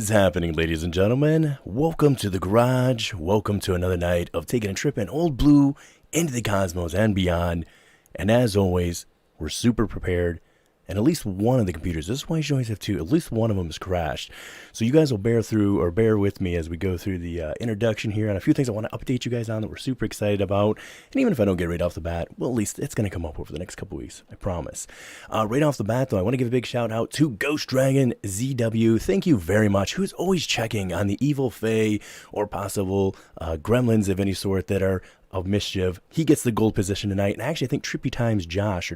is happening, ladies and gentlemen? Welcome to the garage. Welcome to another night of taking a trip in Old Blue into the cosmos and beyond. And as always, we're super prepared. And at least one of the computers, this is why you should always have two, at least one of them has crashed. So you guys will bear with me as we go through the introduction here on a few things I want to update you guys on that we're super excited about. And even if I don't get right off the bat, well, at least it's going to come up over the next couple weeks, I promise. Right off the bat, though, I want to give a big shout out to Ghost Dragon ZW. Thank you very much, who's always checking on the evil fae or possible gremlins of any sort that are of mischief. He gets the gold position tonight. And actually, I think Trippy Times Josh,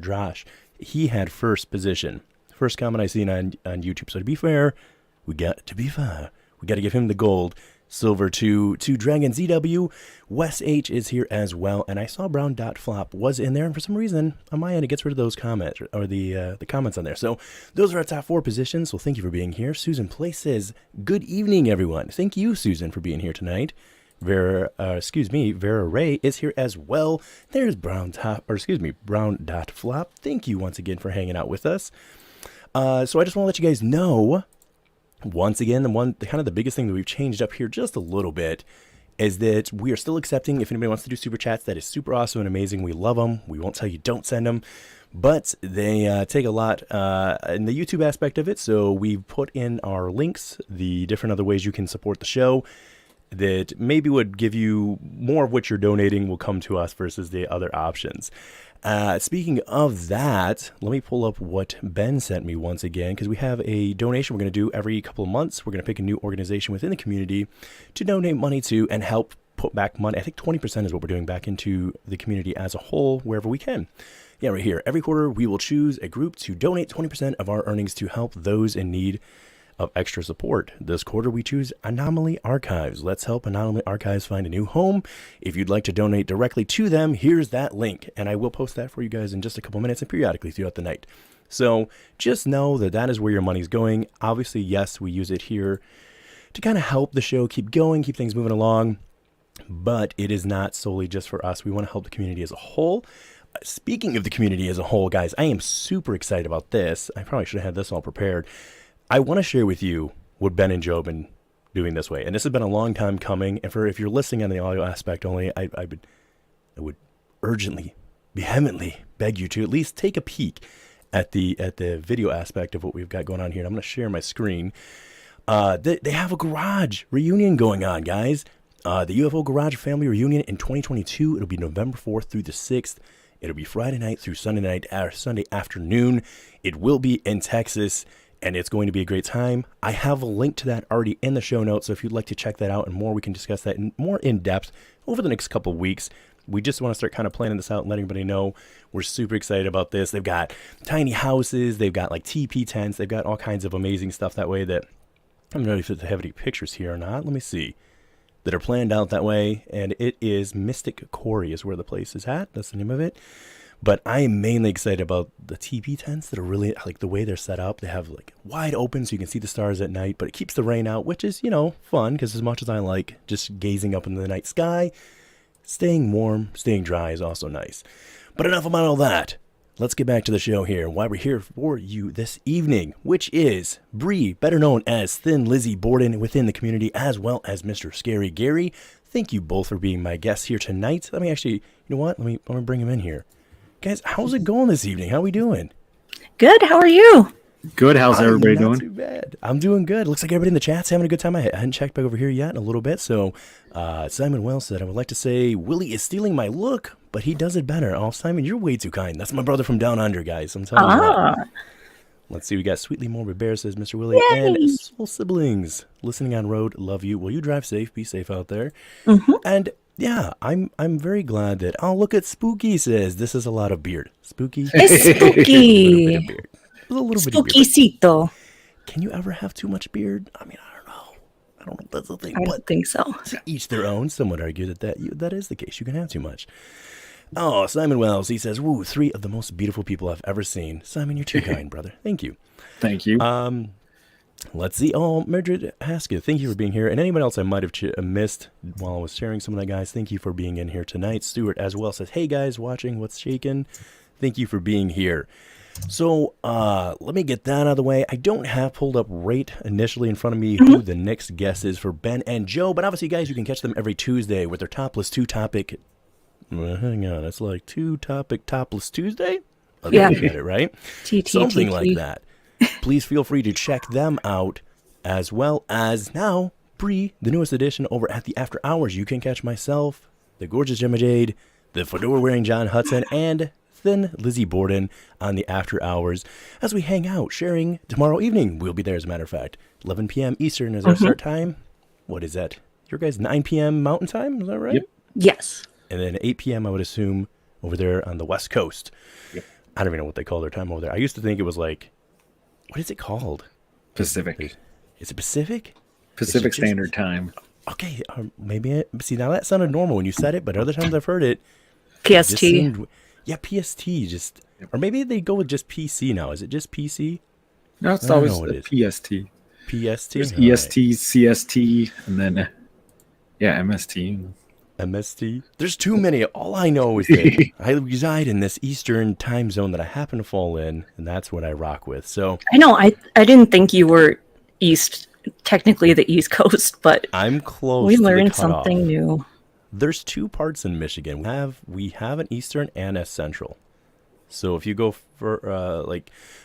he had first position. First comment I seen on YouTube. So to be fair, we got to give him the gold. Silver to Dragon ZW. Wes H is here as well. And I saw Brown Dot Flop was in there. And for some reason, on my end, it gets rid of those comments or the comments on there. So those are our top 4 positions. So thank you for being here. Susan Play says, good evening, everyone. Thank you, Susan, for being here tonight. Vera Ray is here as well. There's Brown Dot Flop. Thank you once again for hanging out with us. So I just want to let you guys know, once again, the biggest thing that we've changed up here just a little bit is that we are still accepting if anybody wants to do super chats. That is super awesome and amazing. We love them. We won't tell you don't send them, but they take a lot in the YouTube aspect of it. So we've put in our links, the different other ways you can support the show that maybe would give you more of what you're donating will come to us versus the other options. Speaking of that, let me pull up what Ben sent me once again, because we have a donation we're going to do every couple of months. We're going to pick a new organization within the community to donate money to and help put back money. I think 20% is what we're doing back into the community as a whole, wherever we can. Yeah, right here. Every quarter, we will choose a group to donate 20% of our earnings to help those in need of extra support. This quarter we choose Anomaly Archives. Let's help Anomaly Archives find a new home. If you'd like to donate directly to them, here's that link, and I will post that for you guys in just a couple minutes and periodically throughout the night. So just know that that is where your money's going. Obviously, yes, we use it here to kind of help the show keep going, keep things moving along, but it is not solely just for us. We want to help the community as a whole. Speaking of the community as a whole, guys, I am super excited about this. I probably should have had this all prepared. I want to share with you what Ben and Joe have been doing this way. And this has been a long time coming. And if you're listening on the audio aspect only, I would urgently, vehemently beg you to at least take a peek at the video aspect of what we've got going on here. And I'm going to share my screen. They have a garage reunion going on, guys. The UFO Garage family reunion in 2022. It'll be November 4th through the 6th. It'll be Friday night through Sunday night, Sunday afternoon. It will be in Texas. And it's going to be a great time. I have a link to that already in the show notes. So if you'd like to check that out and more, we can discuss that more in depth over the next couple of weeks. We just want to start kind of planning this out and letting everybody know we're super excited about this. They've got tiny houses. They've got like TP tents. They've got all kinds of amazing stuff that way that I don't know if they have any pictures here or not. Let me see. That are planned out that way. And it is Mystic Quarry is where the place is at. That's the name of it. But I am mainly excited about the TP tents that are really like the way they're set up. They have like wide open so you can see the stars at night, but it keeps the rain out, which is, fun because as much as I like just gazing up into the night sky, staying warm, staying dry is also nice. But enough about all that. Let's get back to the show here. Why we're here for you this evening, which is Bree, better known as Thin Lizzie Borden within the community, as well as Mr. Scary Gary. Thank you both for being my guests here tonight. Let me actually, you know what? Let me bring him in here. Guys, how's it going this evening? How are we doing? Good. How are you? Good. How's everybody doing? Not too bad. I'm doing good. Looks like everybody in the chat's having a good time. I hadn't checked back over here yet in a little bit. So Simon Wells said, I would like to say Willy is stealing my look, but he does it better. Oh, Simon, you're way too kind. That's my brother from down under, guys. I'm telling you what. Let's see. We got Sweetly Morbid Bear says, Mr. Willy. Yay! And Soul Siblings listening on road. Love you. Will you drive safe? Be safe out there. Mm-hmm. And yeah, I'm very glad that, look at Spooky says, this is a lot of beard. Spooky? It's spooky. A little bit of beard. Spooky-cito. Can you ever have too much beard? I mean, I don't know if that's the thing. I don't think so. Each their own. Some would argue that is the case. You can have too much. Oh, Simon Wells, he says, woo, 3 of the most beautiful people I've ever seen. Simon, you're too kind, brother. Thank you. Thank you. Let's see. Oh, Mildred Haskett, thank you for being here. And anyone else I might have missed while I was sharing some of that, guys, thank you for being in here tonight. Stuart as well says, hey, guys, watching What's Shaken. Thank you for being here. So let me get that out of the way. I don't have pulled up right initially in front of me who the next guest is for Ben and Joe, but obviously, guys, you can catch them every Tuesday with their topless two-topic. Hang on, it's like two-topic topless Tuesday. Okay, Yeah. you got it right. Something like that. Please feel free to check them out, as well as now Bree, the newest edition over at the After Hours. You can catch myself, the gorgeous Gemma Jade, the fedora-wearing John Hudson, and thin Lizzie Borden on the After Hours as we hang out, sharing tomorrow evening. We'll be there, as a matter of fact. 11 p.m. Eastern is our start time. What is that? Your guys' 9 p.m. Mountain Time? Is that right? Yep. Yes. And then 8 p.m., I would assume, over there on the West Coast. Yep. I don't even know what they call their time over there. I used to think it was like, what is it called? Pacific. Is it Pacific? Pacific Standard Time. Okay, maybe see, now that sounded normal when you said it, but other times I've heard it. PST. Yeah, PST. Or maybe they go with just PC now. Is it just PC? No, it's I don't always know what the it PST. PST? There's All right. EST, CST, and then, MST. MST. There's too many. All I know is that I reside in this Eastern time zone that I happen to fall in, and that's what I rock with. So I know. I didn't think you were technically the East Coast, but I'm close. we to the learned cutoff. something new. There's two parts in Michigan. We have an Eastern and a Central. So if you go for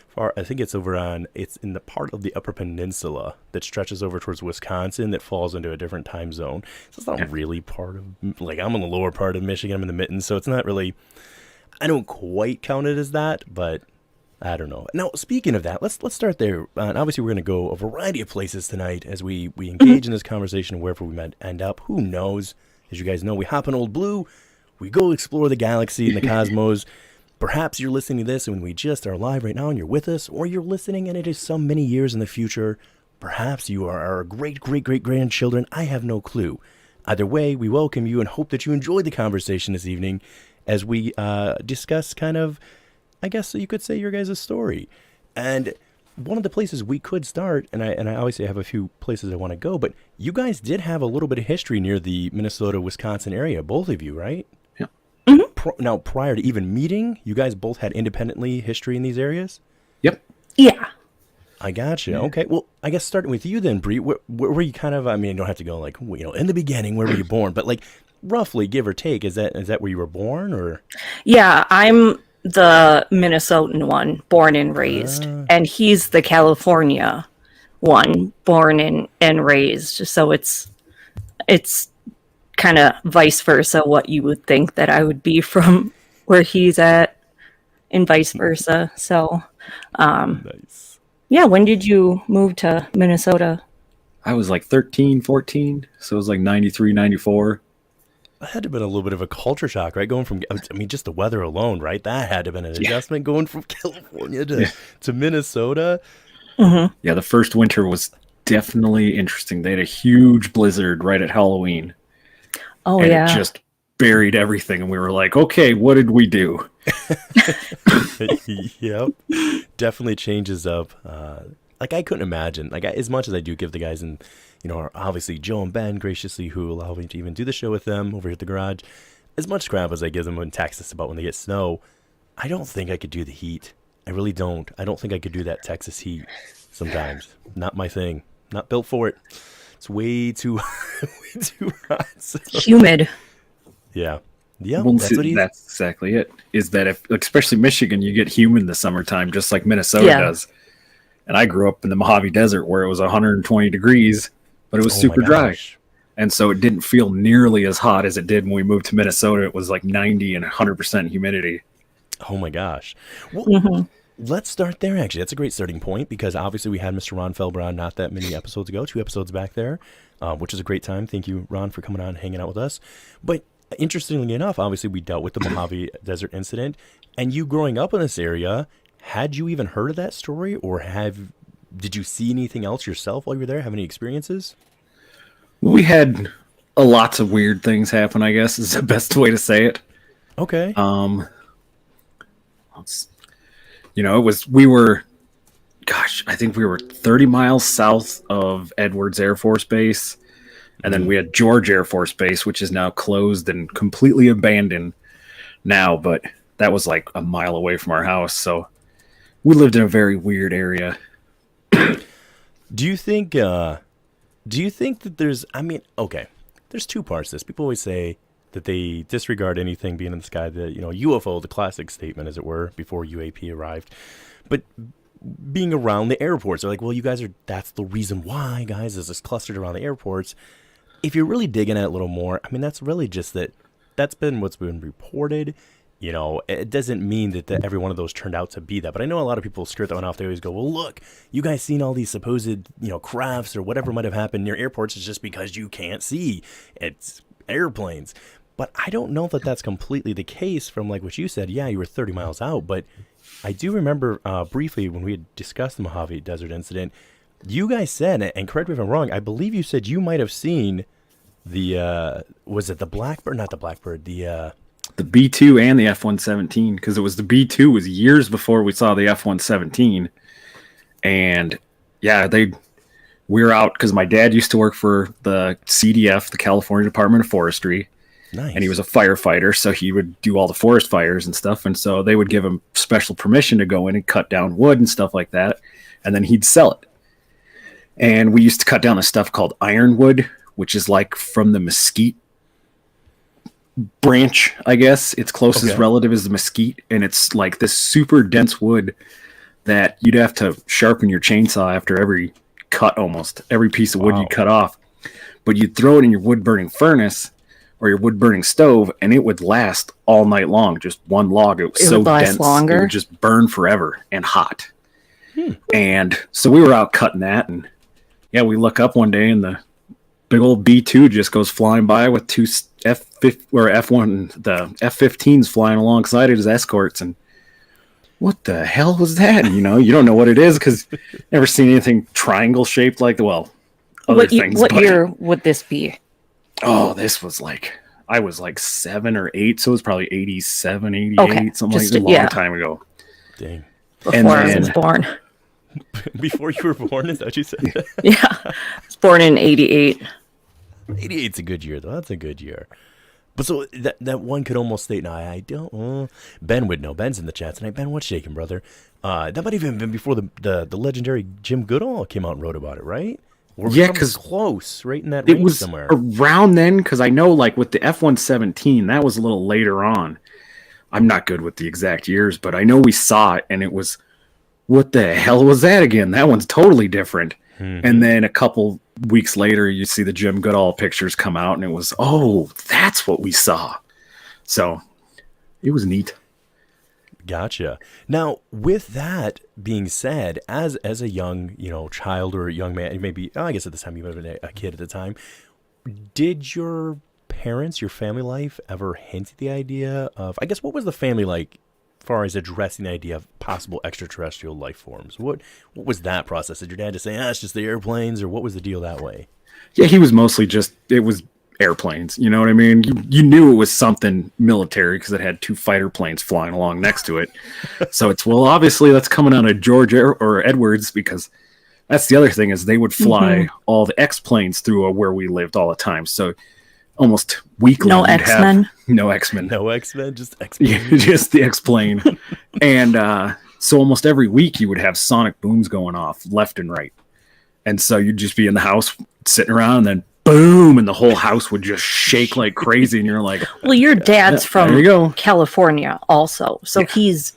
far, I think it's in the part of the Upper Peninsula that stretches over towards Wisconsin that falls into a different time zone. So it's not really part of, like, I'm in the lower part of Michigan, I'm in the mittens, so it's not really, I don't quite count it as that, but I don't know. Now, speaking of that, let's start there. And obviously, we're going to go a variety of places tonight as we engage in this conversation wherever we might end up. Who knows? As you guys know, we hop in Old Blue, we go explore the galaxy and the cosmos. Perhaps you're listening to this and we just are live right now and you're with us, or you're listening and it is some many years in the future. Perhaps you are our great-great-great-grandchildren. I have no clue. Either way, we welcome you and hope that you enjoyed the conversation this evening as we discuss kind of, I guess you could say, your guys' story. And one of the places we could start, and I obviously have a few places I want to go, but you guys did have a little bit of history near the Minnesota-Wisconsin area, both of you, right? Yeah. Now, prior to even meeting, you guys both had independently history in these areas? Yep. Yeah. I gotcha. Yeah. Okay. Well, I guess starting with you then, Bree, where were you kind of, I mean, you don't have to go like, in the beginning, where were you born? But like, roughly, give or take, is that where you were born, or? Yeah, I'm the Minnesotan one, born and raised, and he's the California one, born and raised. So it's kind of vice versa, what you would think that I would be from where he's at, and vice versa. So, Nice. yeah, when did you move to Minnesota? I was like 13, 14, so it was like 93, 94. That had to have been a little bit of a culture shock, right? Going from, I mean, just the weather alone, right? That had to have been an adjustment going from California to Minnesota. Mm-hmm. Yeah, the first winter was definitely interesting. They had a huge blizzard right at Halloween. Oh, and yeah. it just buried everything, and we were like, okay, what did we do? Yep. Definitely changes up. Like, I couldn't imagine, like, as much as I do give the guys, and obviously Joe and Ben graciously who allow me to even do the show with them over here at the garage, as much crap as I give them in Texas about when they get snow, I don't think I could do the heat. I really don't. I don't think I could do that Texas heat sometimes. Not my thing. Not built for it. It's way too hot. So. Humid. Yeah. Yeah, Well, that's what he's... that's exactly it. Is that if, especially Michigan, you get humid in the summertime, just like Minnesota does. And I grew up in the Mojave Desert where it was 120 degrees, but it was super dry. And so it didn't feel nearly as hot as it did when we moved to Minnesota. It was like 90 and 100% humidity. Oh my gosh. Well, let's start there, actually. That's a great starting point because obviously we had Mr. Ron Felber on not that many episodes ago, 2 episodes back there, which is a great time. Thank you, Ron, for coming on and hanging out with us. But interestingly enough, obviously we dealt with the Mojave Desert incident, and you growing up in this area, had you even heard of that story, or did you see anything else yourself while you were there? Have any experiences? We had lots of weird things happen, I guess, is the best way to say it. Okay. I think we were 30 miles south of Edwards Air Force Base. And then we had George Air Force Base, which is now closed and completely abandoned now. But that was like a mile away from our house. So We lived in a very weird area. Do you think that there's, I mean, okay, there's two parts to this. People always say that they disregard anything being in the sky, the, UFO, the classic statement, as it were, before UAP arrived. But being around the airports, they're like, well, that's the reason why, guys, is this clustered around the airports. If you're really digging at it a little more, I mean, that's really just that's been what's been reported. It doesn't mean that every one of those turned out to be that. But I know a lot of people skirt that one off. They always go, well, look, you guys seen all these supposed, crafts or whatever might have happened near airports. It's just because you can't see. It's airplanes. But I don't know that that's completely the case from like what you said. Yeah, you were 30 miles out. But I do remember briefly when we had discussed the Mojave Desert incident, you guys said, and correct me if I'm wrong, I believe you said you might have seen was it the Blackbird? Not the Blackbird, the B-2 and the F-117, because it was the B-2 was years before we saw the F-117. And yeah, we were out because my dad used to work for the CDF, the California Department of Forestry. Nice. And he was a firefighter, so he would do all the forest fires and stuff. And so they would give him special permission to go in and cut down wood and stuff like that. And then he'd sell it. And we used to cut down the stuff called ironwood, which is like from the mesquite branch, I guess. Its closest relative is the mesquite, and it's like this super dense wood that you'd have to sharpen your chainsaw after every cut, almost every piece of wood you cut off. But you'd throw it in your wood burning furnace or your wood burning stove, and it would last all night long. Just one log. It was so dense, it would just burn forever and hot. And so we were out cutting that, and yeah, we look up one day and the big old B-2 just goes flying by with two F1, the F-15s flying alongside it as escorts. And what the hell was that? And, you don't know what it is because never seen anything triangle shaped like other things. What year would this be? Oh, this was I was 7 or 8, so it was probably 87, 88, something like that, a long time ago. Dang. Before I was born. Before you were born, is that what you said? Yeah, I was born in 88. 88's a good year, though. That's a good year. But so that one could almost state, now I don't. Ben would know. Ben's in the chat tonight. Ben, what's shaking, brother? That might even have been before the legendary Jim Goodall came out and wrote about it, right? Because close, right in that range was somewhere. Around then, because I know with the F-117, that was a little later on. I'm not good with the exact years, but I know we saw it, and it was, what the hell was that again? That one's totally different. Mm-hmm. And then a couple weeks later, you see the Jim Goodall pictures come out, and it was, oh, that's what we saw. So it was neat. Gotcha. Now, with that being said, as a young, child or a young man, maybe, I guess at this time you might have been a kid at the time, did your parents, your family life ever hint at the idea of, I guess, what was the family like as far as addressing the idea of possible extraterrestrial life forms? What was that process? Did your dad just say, it's just the airplanes, or what was the deal that way? Yeah, he was mostly it was airplanes. You know what I mean? You knew it was something military because it had 2 fighter planes flying along next to it. So it's, well, obviously that's coming out of George or Edwards, because that's the other thing is they would fly all the X-planes through where we lived all the time. So almost weekly. No X-Men? No X-Men. No X-Men, just X-plane. Yeah, just the X-plane. And so almost every week you would have sonic booms going off left and right. And so you'd just be in the house sitting around, and then boom, and the whole house would just shake like crazy. And you're like, well, your dad's from California also. So he's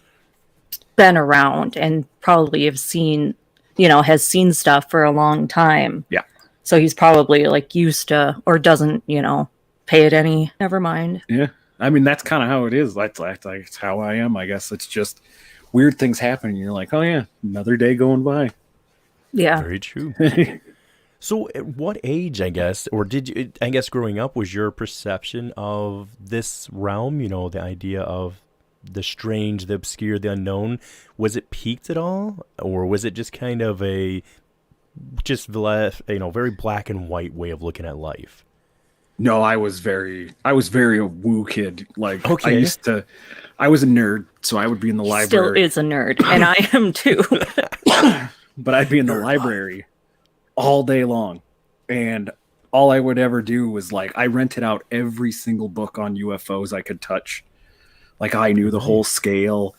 been around and probably has seen stuff for a long time. Yeah. So he's probably used to, or doesn't, pay it any. Never mind. Yeah. I mean, that's kind of how it is. That's how I am, I guess. It's just weird things happen. And you're like, oh, yeah, another day going by. Yeah. Very true. So at what age, I guess, or did you, I guess growing up, was your perception of this realm, the idea of the strange, the obscure, the unknown, was it peaked at all? Or was it just kind of very black and white way of looking at life? No, I was very a woo kid. I was a nerd, so I would be in the library. Still is a nerd, and I am too. But I'd be in the library all day long, and all I would ever do was I rented out every single book on UFOs I could touch. I knew the whole scale,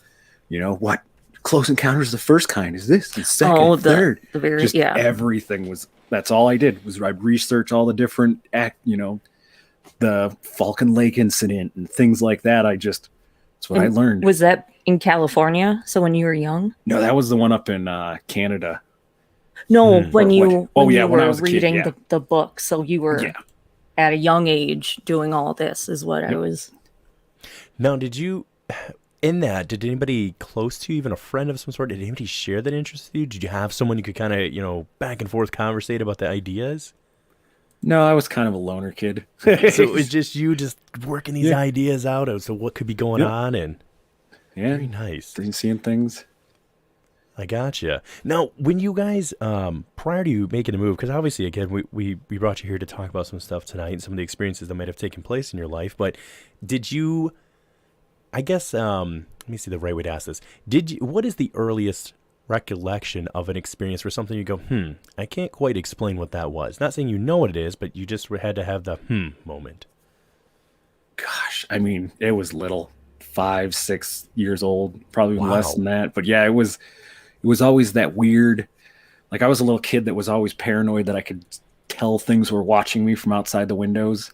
what Close Encounters of the First Kind is this, and second, third. The very, just everything was. That's all I did was I'd research all the different the Falcon Lake incident and things like that. That's what I learned. Was that in California? So when you were young? No, that was the one up in Canada. No, when you when I were was a kid, reading the book. So you were at a young age doing all this is what I was. Now, did anybody close to you, even a friend of some sort, did anybody share that interest with you? Did you have someone you could kind of, back and forth conversate about the ideas? No, I was kind of a loner kid. So it was just you just working these ideas out as to what could be going on, and very nice. Seeing things. I gotcha. Now, when you guys, prior to you making a move, because obviously, again, we brought you here to talk about some stuff tonight and some of the experiences that might have taken place in your life, but did you, I guess, let me see the right way to ask this. What is the earliest recollection of an experience where something you go, I can't quite explain what that was? Not saying you know what it is, but you just had to have the moment. Gosh, I mean, it was little, 5, 6 years old, probably less than that. But yeah, it was always that weird, like I was a little kid that was always paranoid that I could tell things were watching me from outside the windows.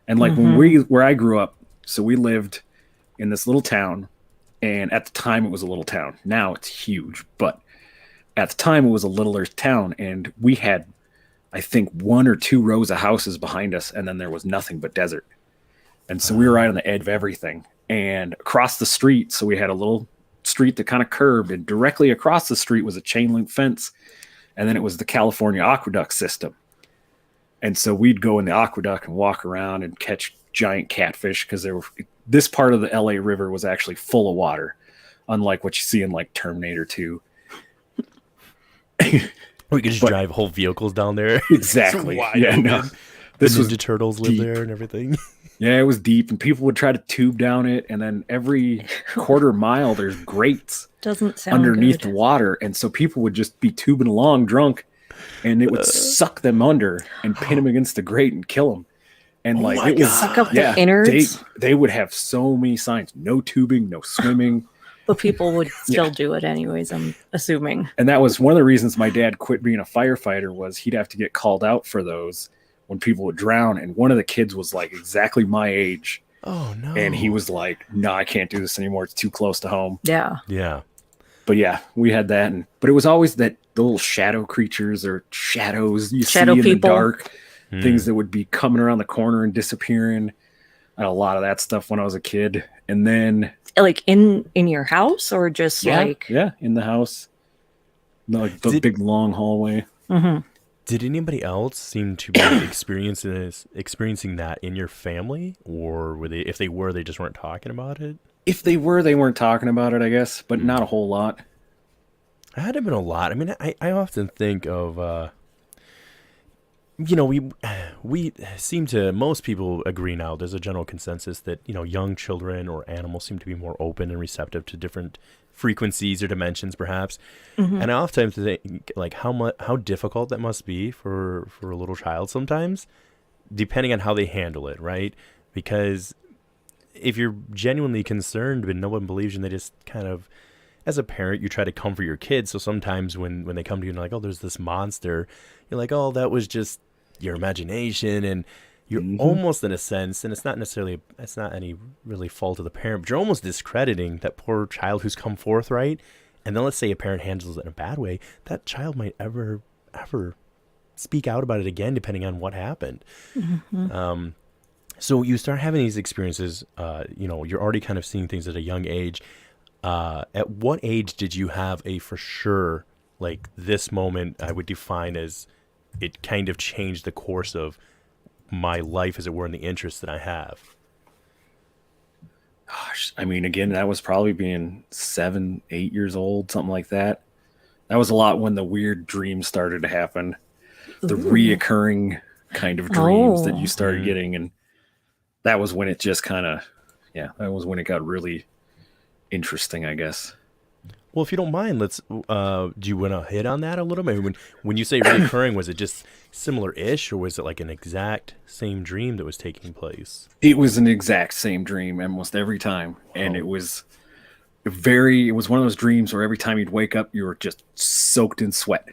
And like where I grew up, so we lived in this little town, and at the time it was a little town. Now it's huge, but at the time it was a littler town, and we had, I think, 1 or 2 rows of houses behind us, and then there was nothing but desert. And so we were right on the edge of everything. And across the street, so we had a little street that kind of curved, and directly across the street was a chain link fence, and then it was the California aqueduct system. And so we'd go in the aqueduct and walk around and catch giant catfish, because this part of the LA River was actually full of water, unlike what you see in like Terminator 2. We could just drive whole vehicles down there. Exactly. This was Ninja Turtles live there and everything. Yeah, it was deep, and people would try to tube down it, and then every quarter mile there's grates underneath the water, and so people would just be tubing along drunk, and it would suck them under and pin them against the grate and kill them. And it would suck up the innards. They would have so many signs: no tubing, no swimming. But people would still do it anyways, I'm assuming. And that was one of the reasons my dad quit being a firefighter, was he'd have to get called out for those when people would drown. And one of the kids was like exactly my age. Oh no. And he was like, no, I can't do this anymore. It's too close to home. Yeah. Yeah. But yeah, we had that. But it was always the little shadow creatures or shadows you see in the dark, things that would be coming around the corner and disappearing. I had a lot of that stuff when I was a kid. And then like in your house, or just in the house, like the big long hallway. Mm-hmm. Did anybody else seem to be experiencing that in your family, or were they? If they were, they just weren't talking about it. If they were, they weren't talking about it, I guess, but not a whole lot. It had been a lot. I mean, I often think of, we seem to, most people agree now, there's a general consensus that, young children or animals seem to be more open and receptive to different frequencies or dimensions, perhaps. Mm-hmm. And I often think, like, how difficult that must be for a little child sometimes, depending on how they handle it, right? Because if you're genuinely concerned but no one believes you, and they just kind of, as a parent, you try to comfort your kids. So sometimes when they come to you and like, oh, there's this monster, you're like, oh, that was just your imagination. And you're almost, in a sense, and it's not any really fault of the parent, but you're almost discrediting that poor child who's come forth, right? And then let's say a parent handles it in a bad way, that child might ever speak out about it again, depending on what happened. Mm-hmm. So you start having these experiences, you're already kind of seeing things at a young age. At what age did you have a for sure, like, this moment I would define as it kind of changed the course of my life, as it were, in the interests that I have? Gosh, I mean, again, that was probably being 7, 8 years old, something like that. That was a lot when the weird dreams started to happen, the reoccurring kind of dreams that you started getting. And that was when it just kind of, that was when it got really interesting, I guess. Well, if you don't mind, let's. Do you want to hit on that a little bit? When you say reoccurring, was it just similar-ish, or was it like an exact same dream that was taking place? It was an exact same dream almost every time, and it was It was one of those dreams where every time you'd wake up, you were just soaked in sweat.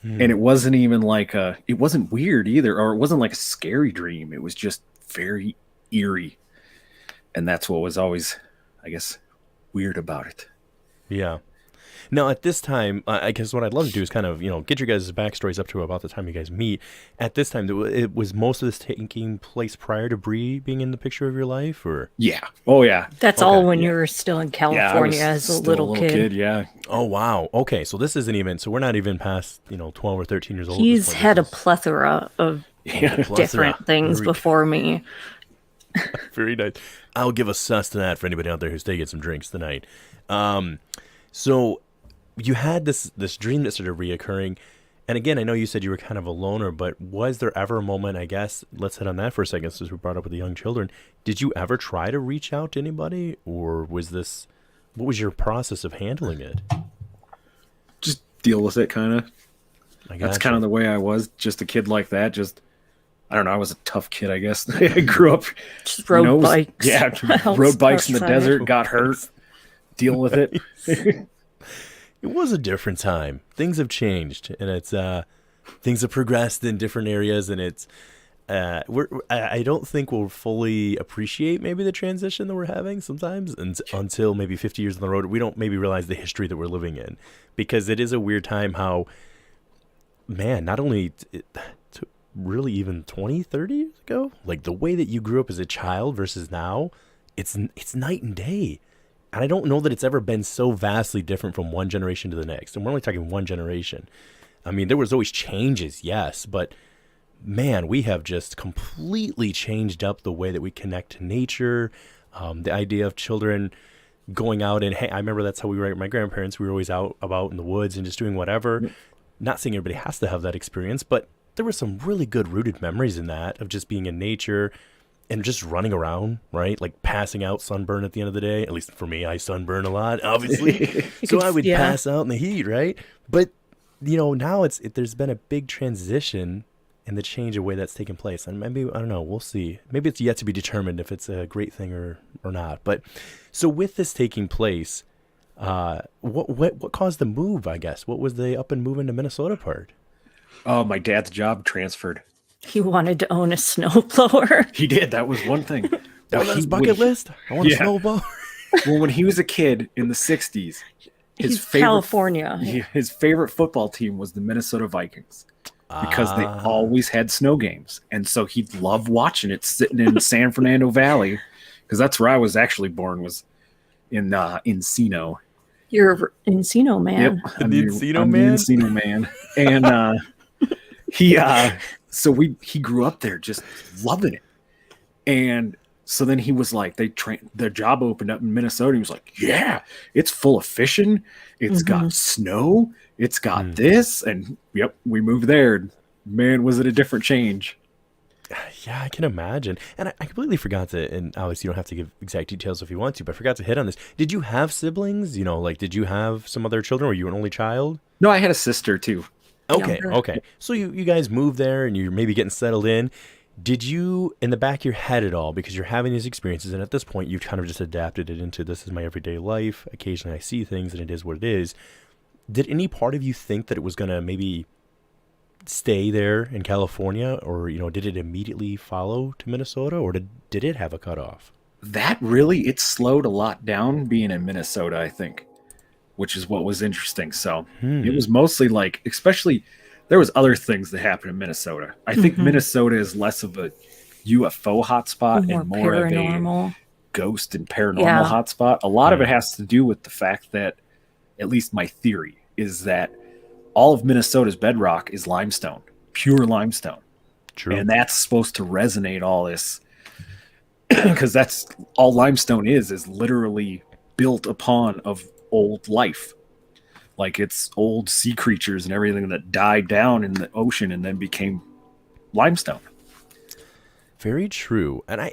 And it wasn't even like it wasn't weird either, or it wasn't like a scary dream. It was just very eerie. And that's what was always, I guess, weird about it. Yeah. Now, at this time, I guess what I'd love to do is kind of, get your guys' backstories up to about the time you guys meet. At this time, it was most of this taking place prior to Bree being in the picture of your life, or? Yeah. Oh, yeah. That's all when you were still in California as a little kid. Yeah. Oh, wow. Okay, so this isn't even, so we're not even past, 12 or 13 years old. He's had a plethora of different things before me. Very nice. I'll give a sus to that for anybody out there who's taking some drinks tonight. So you had this dream that started reoccurring. And again, I know you said you were kind of a loner, but was there ever a moment, I guess, let's hit on that for a second since we brought up with the young children. Did you ever try to reach out to anybody, or what was your process of handling it? Just deal with it, kind of. That's kind of the way I was, just a kid like that. I don't know, I was a tough kid, I guess. I grew up. Just rode bikes. Yeah, rode bikes in the desert, got hurt, deal with it. It was a different time. Things have changed, and it's things have progressed in different areas, and it's I don't think we'll fully appreciate maybe the transition that we're having sometimes until maybe 50 years on the road. We don't maybe realize the history that we're living in, because it is a weird time how, man, not only really even 20, 30 years ago, like the way that you grew up as a child versus now, it's night and day. And I don't know that it's ever been so vastly different from one generation to the next. And we're only talking one generation. I mean, there was always changes, yes, but man, we have just completely changed up the way that we connect to nature. The idea of children going out and, hey, I remember that's how we were at my grandparents. We were always out about in the woods and just doing whatever. Not saying everybody has to have that experience, but there were some really good rooted memories in that of just being in nature and just running around, right? Like passing out sunburn at the end of the day. At least for me, I sunburn a lot, obviously. So I would pass out in the heat, right? But, now there's been a big transition in the change of way that's taken place. And maybe, I don't know, we'll see. Maybe it's yet to be determined if it's a great thing or not. But so with this taking place, what caused the move, I guess? What was the up and moving to Minnesota part? Oh, my dad's job transferred. He wanted to own a snowblower. He did. That was one thing. That was his bucket list? I want a snowblower. Well, when he was a kid in the 60s, He's California. His favorite football team was the Minnesota Vikings because they always had snow games. And so he loved watching it sitting in San Fernando Valley, because that's where I was actually born, was in Encino. You're Encino man. Yep. I'm the Encino man. And he grew up there just loving it. And so then he was like, the job opened up in Minnesota. He was like, yeah, it's full of fishing. It's got snow. It's got this. And yep, we moved there. Man, was it a different change. Yeah, I can imagine. And I completely forgot to, and obviously you don't have to give exact details if you want to, but I forgot to hit on this. Did you have siblings? Did you have some other children? Were you an only child? No, I had a sister too. Okay. So you guys moved there and you're maybe getting settled in. Did you, in the back of your head at all, because you're having these experiences, and at this point you've kind of just adapted it into, this is my everyday life, occasionally I see things and it is what it is. Did any part of you think that it was going to maybe stay there in California, or, did it immediately follow to Minnesota, or did it have a cutoff? That really, it slowed a lot down being in Minnesota, I think, which is what was interesting. So it was mostly like, especially, there was other things that happened in Minnesota. I think Minnesota is less of a UFO hotspot and more paranormal. Of a ghost and paranormal hotspot. A lot of it has to do with the fact that, at least my theory, is that all of Minnesota's bedrock is limestone, pure limestone. True. And that's supposed to resonate all this, because that's all limestone is literally built upon of old life. Like, it's old sea creatures and everything that died down in the ocean and then became limestone. Very true. And I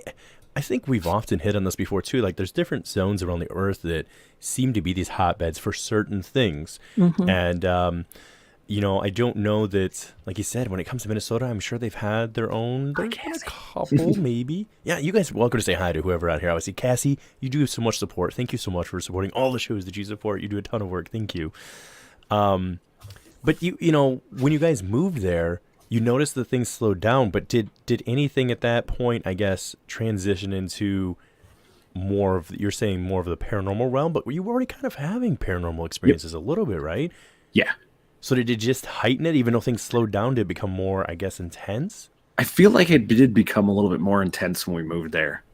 think we've often hit on this before too. Like, there's different zones around the earth that seem to be these hotbeds for certain things. And I don't know that, like you said, when it comes to Minnesota, I'm sure they've had their own. Hi, There's been a Cassie. couple, maybe. Yeah, you guys are welcome to say hi to whoever out here. I would say, Cassie, you do so much support. Thank you so much for supporting all the shows that you support. You do a ton of work. Thank you. But when you guys moved there, you noticed that things slowed down. But did anything at that point, I guess, transition into more of, you're saying more of the paranormal realm? But you were already kind of having paranormal experiences a little bit, right? Yeah. So did it just heighten it, even though things slowed down? Did it become more, I guess, intense? I feel like it did become a little bit more intense when we moved there.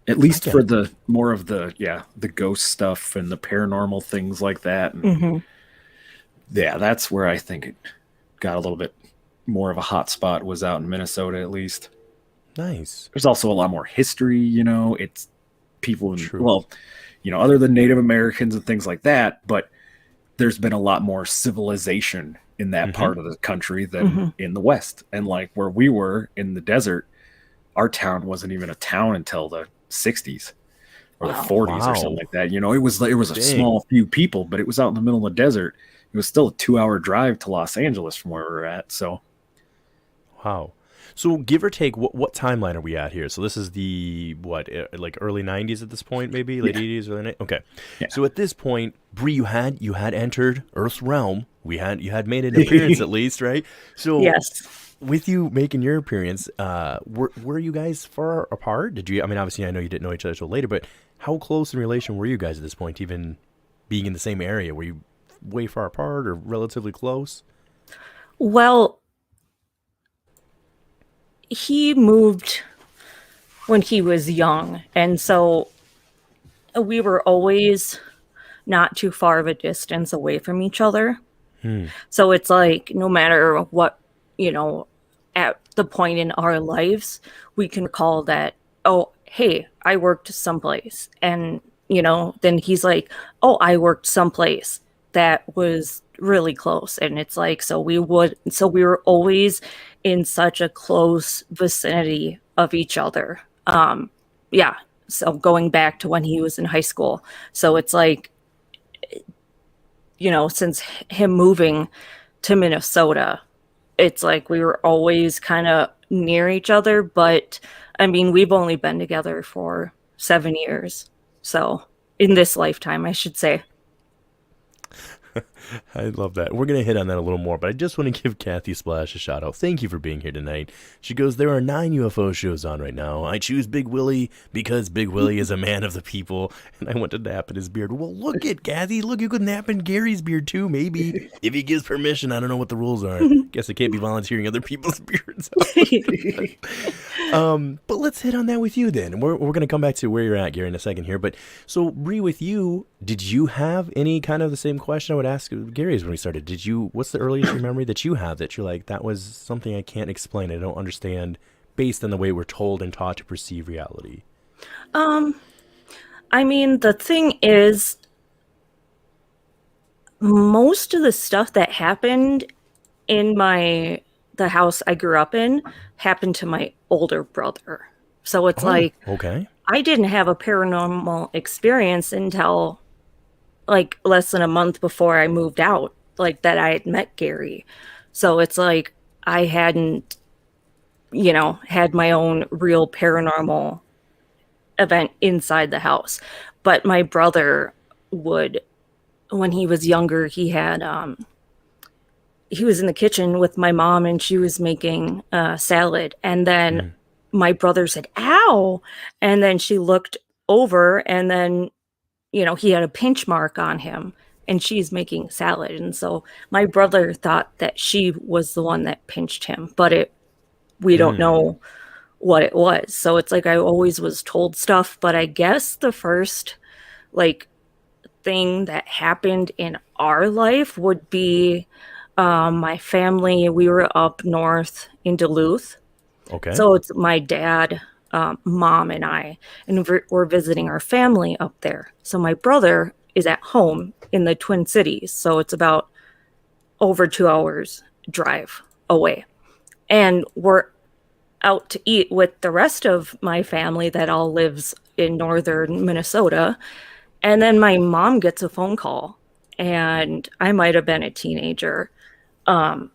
At least for the more of the ghost stuff and the paranormal things like that. And yeah, that's where I think it got a little bit more of a hot spot, was out in Minnesota, at least. Nice. There's also a lot more history, it's people, True. other than Native Americans and things like that, but there's been a lot more civilization in that part of the country than in the West. And like where we were in the desert, our town wasn't even a town until the 60s or the 40s or something like that. It was a small few people, but it was out in the middle of the desert. It was still a 2-hour drive to Los Angeles from where we were at. So, wow. So give or take, what timeline are we at here? So this is the, like early 90s at this point, maybe? Late 80s, early 90s? Okay. Yeah. So at this point, Bree, you had entered Earth's realm. You had made an appearance at least, right? So Yes. with you making your appearance, were you guys far apart? Obviously I know you didn't know each other until later, but how close in relation were you guys at this point, even being in the same area? Were you way far apart or relatively close? Well, he moved when he was young, and so we were always not too far of a distance away from each other. So it's like no matter what, at the point in our lives, we can recall that, oh, hey, I worked someplace. And, then he's like, oh, I worked someplace that was really close. And it's like, so we were always in such a close vicinity of each other. Yeah. So going back to when he was in high school. So it's like, since him moving to Minnesota, it's like we were always kind of near each other. But we've only been together for 7 years. So in this lifetime, I should say. I love that. We're going to hit on that a little more, but I just want to give Kathy Splash a shout out. Thank you for being here tonight. She goes, there are 9 UFO shows on right now. I choose Big Willy because Big Willy is a man of the people, and I want to nap in his beard. Well, look at Kathy. Look, you could nap in Gary's beard too, maybe, if he gives permission. I don't know what the rules are. Guess I can't be volunteering other people's beards. But let's hit on that with you then. We're going to come back to where you're at, Gary, in a second here. But so, Bree, with you, did you have any kind of the same question I would ask Gary's when we started? What's the earliest memory that you have that you're like, that was something I can't explain, I don't understand, based on the way we're told and taught to perceive reality? The thing is, most of the stuff that happened in the house I grew up in happened to my older brother. So it's okay. I didn't have a paranormal experience until like less than a month before I moved out, like that I had met Gary. So it's like I hadn't, had my own real paranormal event inside the house. But my brother would, when he was younger, he was in the kitchen with my mom and she was making salad. And then my brother said, ow. And then she looked over and then, he had a pinch mark on him and she's making salad. And so my brother thought that she was the one that pinched him, but we don't know what it was. So it's like I always was told stuff, but I guess the first thing that happened in our life would be my family. We were up north in Duluth. Okay. So it's my dad, mom, and I, and we're visiting our family up there. So my brother is at home in the Twin Cities. So it's about over 2 hours drive away. And we're out to eat with the rest of my family that all lives in northern Minnesota. And then my mom gets a phone call, and I might have been a teenager. And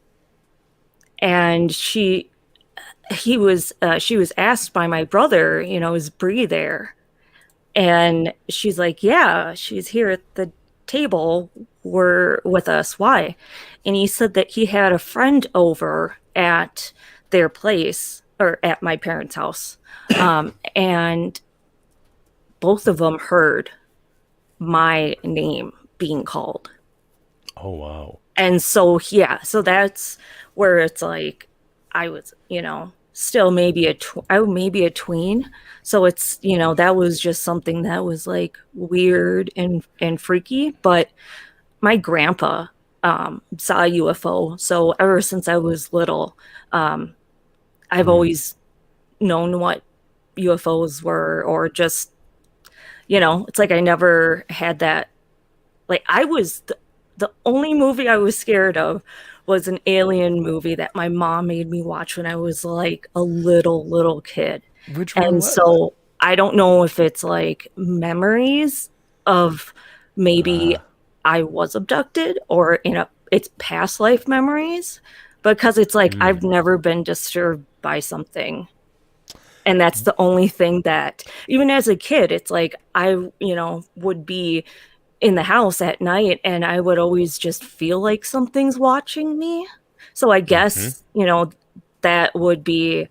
she was asked by my brother, is Bree there? And she's like, yeah, she's here at the table. We're with us. Why? And he said that he had a friend over at their place or at my parents' house. And both of them heard my name being called. Oh, wow. And so, yeah, so that's where it's like I was, still maybe maybe a tween. So it's, that was just something that was like weird and freaky. But my grandpa saw a UFO. So ever since I was little, I've always known what UFOs were, or just, it's like I never had that. Like I was the only movie I was scared of was an alien movie that my mom made me watch when I was like a little kid. Which one And was so I don't know if it's like memories of maybe I was abducted, or it's past life memories, because it's like I've never been disturbed by something. And that's the only thing that, even as a kid, it's like I, would be in the house at night and I would always just feel like something's watching me. So I guess, that would be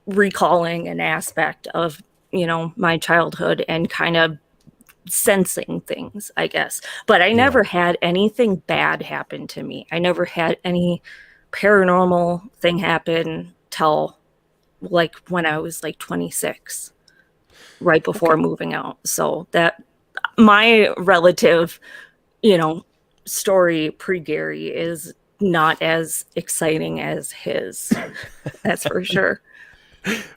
recalling an aspect of, my childhood and kind of sensing things, I guess. But I never had anything bad happen to me. I never had any paranormal thing happen till like when I was like 26, right before moving out. So that my relative, story pre-Gary is not as exciting as his. That's for sure.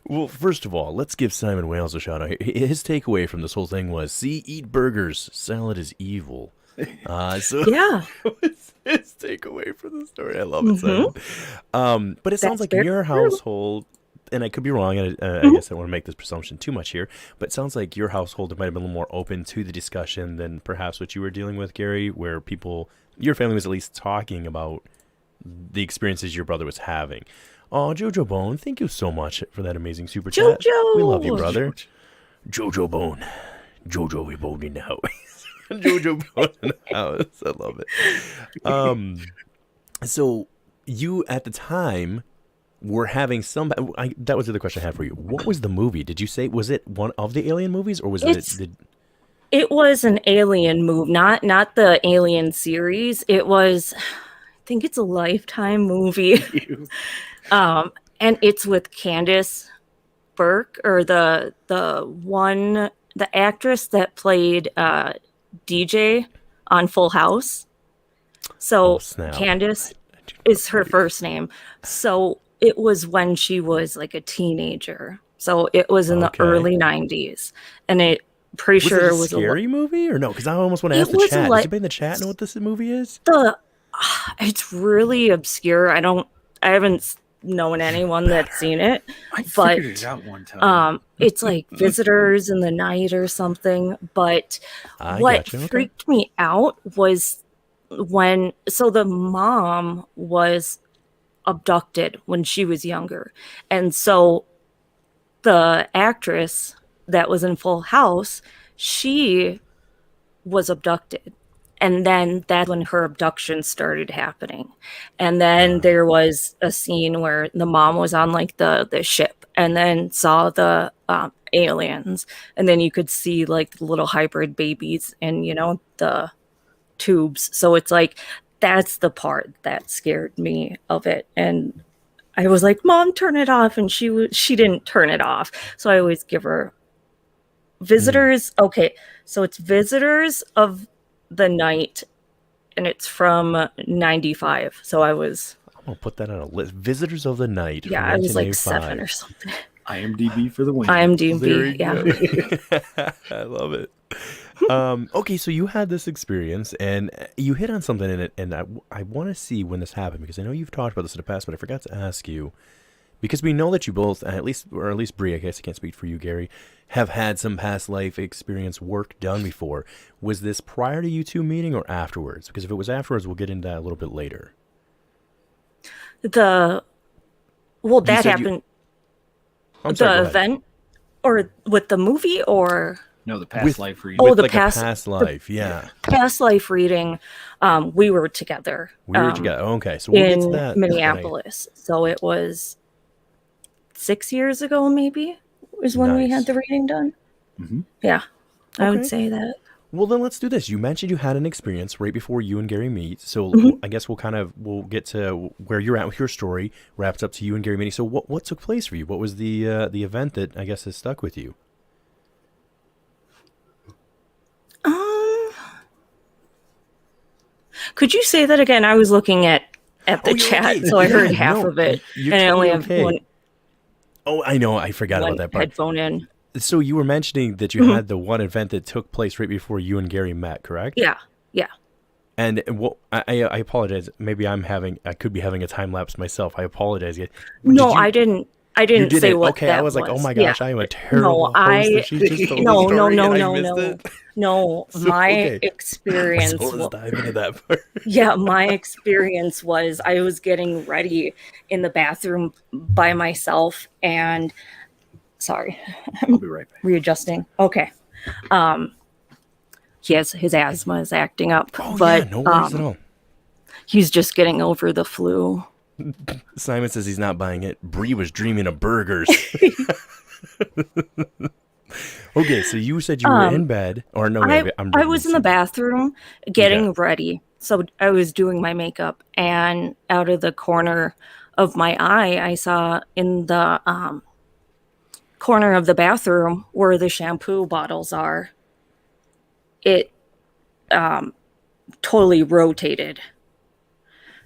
Well, first of all, let's give Simon Wales a shout out. His takeaway from this whole thing was, see, eat burgers. Salad is evil. So Yeah. his takeaway from the story. I love it, Simon. But it sounds like in your household, and I could be wrong, and I guess I don't want to make this presumption too much here, but it sounds like your household might have been a little more open to the discussion than perhaps what you were dealing with, Gary, where your family was at least talking about the experiences your brother was having. Oh, Jojo Bone, thank you so much for that amazing super chat. Jojo! We love you, brother. Jojo Bone. Jojo, we bone in the house. Jojo Bone in the house. I love it. So you, at the time, were having some... that was the other question I had for you. What was the movie? Did you say, was it one of the Alien movies, or was it... It was an Alien movie, not the Alien series. It was... I think it's a Lifetime movie. And it's with Candace Burke, or the actress that played DJ on Full House. So Candace is her first name. So it was when she was like a teenager. So it was in the early 90s. And it pretty sure it was a scary movie, or no? Because I almost want to ask the chat. Does anybody in the chat know what this movie is? It's really obscure. I haven't known anyone that's seen it. I figured it out one time. It's like Visitors in the Night or something. But what freaked me out was so the mom was abducted when she was younger. And so the actress that was in Full House, she was abducted. And then that's when her abduction started happening. And then there was a scene where the mom was on like the ship and then saw the aliens. And then you could see like the little hybrid babies and, the tubes. So it's like, that's the part that scared me of it. And I was like, Mom, turn it off. And she didn't turn it off. So I always give her Visitors. Okay. So it's Visitors of the Night, and it's from 95. So I'm gonna put that on a list. Visitors of the Night. Yeah, I was like 7 or something. IMDb for the win. IMDb, yeah. I love it. Okay, so you had this experience, and you hit on something in it, and I want to see when this happened, because I know you've talked about this in the past, but I forgot to ask you, because we know that you both, at least Bree, I guess I can't speak for you, Gary, have had some past life experience work done before. Was this prior to you two meeting or afterwards? Because if it was afterwards, we'll get into that a little bit later. Well, You that said you- happened. I'm sorry, go The ahead. event, or with the movie, or No, the past With- life reading. Oh, With the like past- a past life, yeah. past life reading. We were together. We were together. Okay, so we'll get to in that. Minneapolis. So it was 6 years ago, maybe, is when we Nice. had the reading done. Mhm. Yeah, I would Okay. say that. Well, then let's do this. You mentioned you had an experience right before you and Gary meet. So Mhm. I guess we'll get to where you're at with your story, wrapped up to you and Gary meeting. So what took place for you? What was the event that I guess has stuck with you? Could you say that again? I was looking at the Oh, you're chat, okay. so I heard Yeah, half no, of it, you're and I only totally have okay. Oh, I know. I forgot one about that part. headphone in. So you were mentioning that you Mhm. had the one event that took place right before you and Gary met, correct? Yeah, yeah. And what I apologize. Maybe I could be having a time lapse myself. I apologize. No, you, I didn't. I You didn't say didn't. what Okay, that I was like, oh my Yeah. gosh, I am a terrible host. I- If she just told No, the no, story no, and I no, missed no. it. No, So, my okay. experience. So let's dive into that part. Yeah, my experience was I was getting ready in the bathroom by myself, and sorry, I'll be right back. readjusting. Okay. His asthma is acting up, Oh but yeah, no worries at all. he's just getting over the flu. Simon says he's not buying it. Bree was dreaming of burgers. Okay, so you said you were in bed, or no? I, Wait, I'm I was in the bathroom getting Okay. ready. So I was doing my makeup, and out of the corner of my eye, I saw in the corner of the bathroom where the shampoo bottles are, it totally rotated.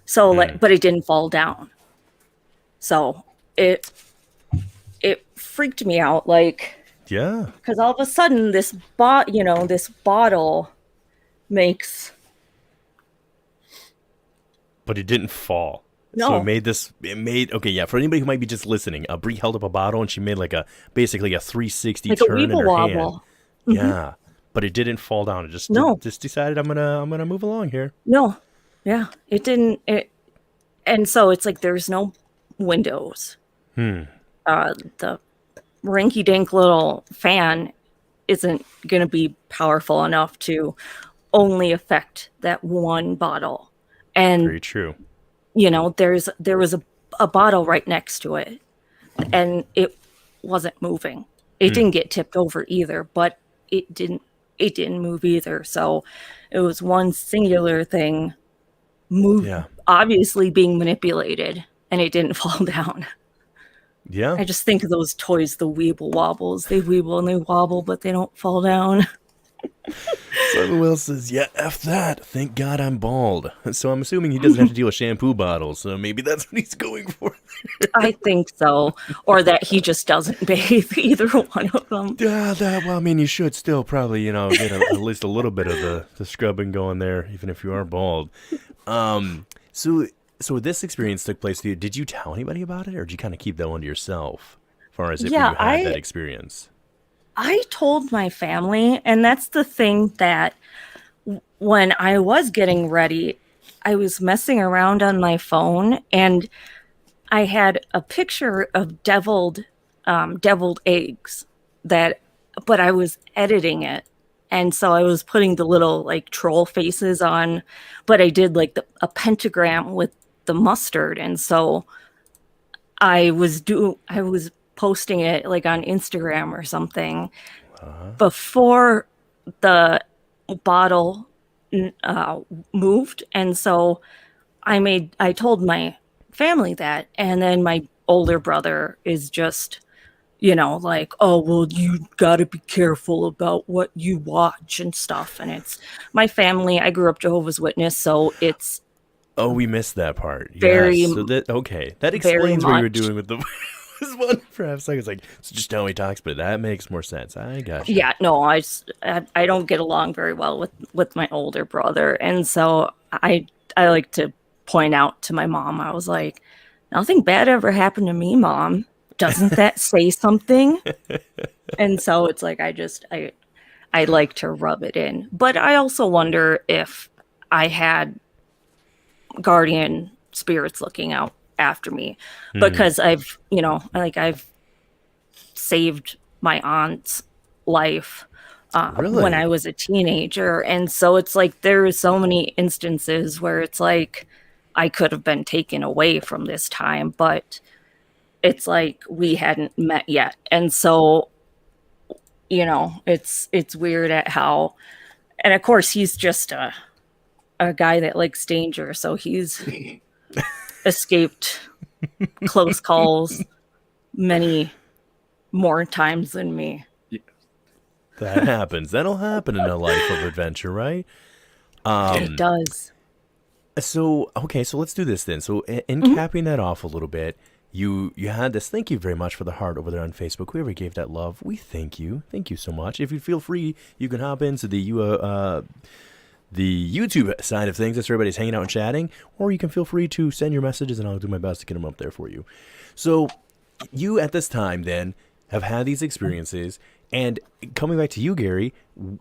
So like, but it didn't fall down. So it freaked me out, like, Yeah. because all of a sudden this bottle makes But it didn't fall. No. So it made, okay, yeah, for anybody who might be just listening, Brie held up a bottle and she made basically a 360 like a turn in weeble her hand. wobble. Yeah. But it didn't fall down. It just, No. just decided I'm gonna move along here. No, yeah, it didn't. And so it's like there's no windows. The rinky-dink little fan isn't going to be powerful enough to only affect that one bottle. And Very true. there was a bottle right next to it, and it wasn't moving. It didn't get tipped over either, but it didn't move either. So it was one singular thing Yeah. obviously being manipulated, and it didn't fall down. Yeah. I just think of those toys, the Weeble Wobbles. They weeble and they wobble, but they don't fall down. Simon Will says, yeah, F that. Thank God I'm bald. So I'm assuming he doesn't have to deal with shampoo bottles. So maybe that's what he's going for. I think so. Or that he just doesn't bathe, either one of them. Yeah, well, I mean, you should still probably, get at least a little bit of the scrubbing going there, even if you are bald. So this experience took place to you. Did you tell anybody about it, or did you kind of keep that one to yourself, as far as if Yeah, you had that experience? I told my family, and that's the thing that when I was getting ready, I was messing around on my phone, and I had a picture of deviled eggs but I was editing it. And so I was putting the little like troll faces on, but I did like a pentagram with the mustard. And so I was posting it like on Instagram or something before the bottle moved. And so I told my family that, and then my older brother is just, like, oh, well, you got to be careful about what you watch and stuff. And it's my family. I grew up Jehovah's Witness, so it's Oh, we missed that part. Very- Yes. So that very explains what you were much. doing with the was one for half a second. It's like, it's just how he talks, but that makes more sense. I got you. yeah, no, I don't get along very well with my older brother, and so I like to point out to my mom. I was like, nothing bad ever happened to me, Mom. Doesn't that say something? And so it's like I like to rub it in, but I also wonder if I had guardian spirits looking out after me because I've saved my aunt's life Really? when I was a teenager. And so it's like there are so many instances where it's like I could have been taken away from this time, but it's like we hadn't met yet. And so, it's weird at how, and of course he's just a guy that likes danger, so he's escaped close calls many more times than me. That happens. That'll happen in a life of adventure, right? It does. So, okay, so let's do this then. So, in capping that off a little bit, you had this. Thank you very much for the heart over there on Facebook. Whoever gave that love, we thank you. Thank you so much. If you feel free, you can hop into the YouTube side of things. That's where everybody's hanging out and chatting. Or you can feel free to send your messages, and I'll do my best to get them up there for you. So, you at this time then have had these experiences. And coming back to you, Gary,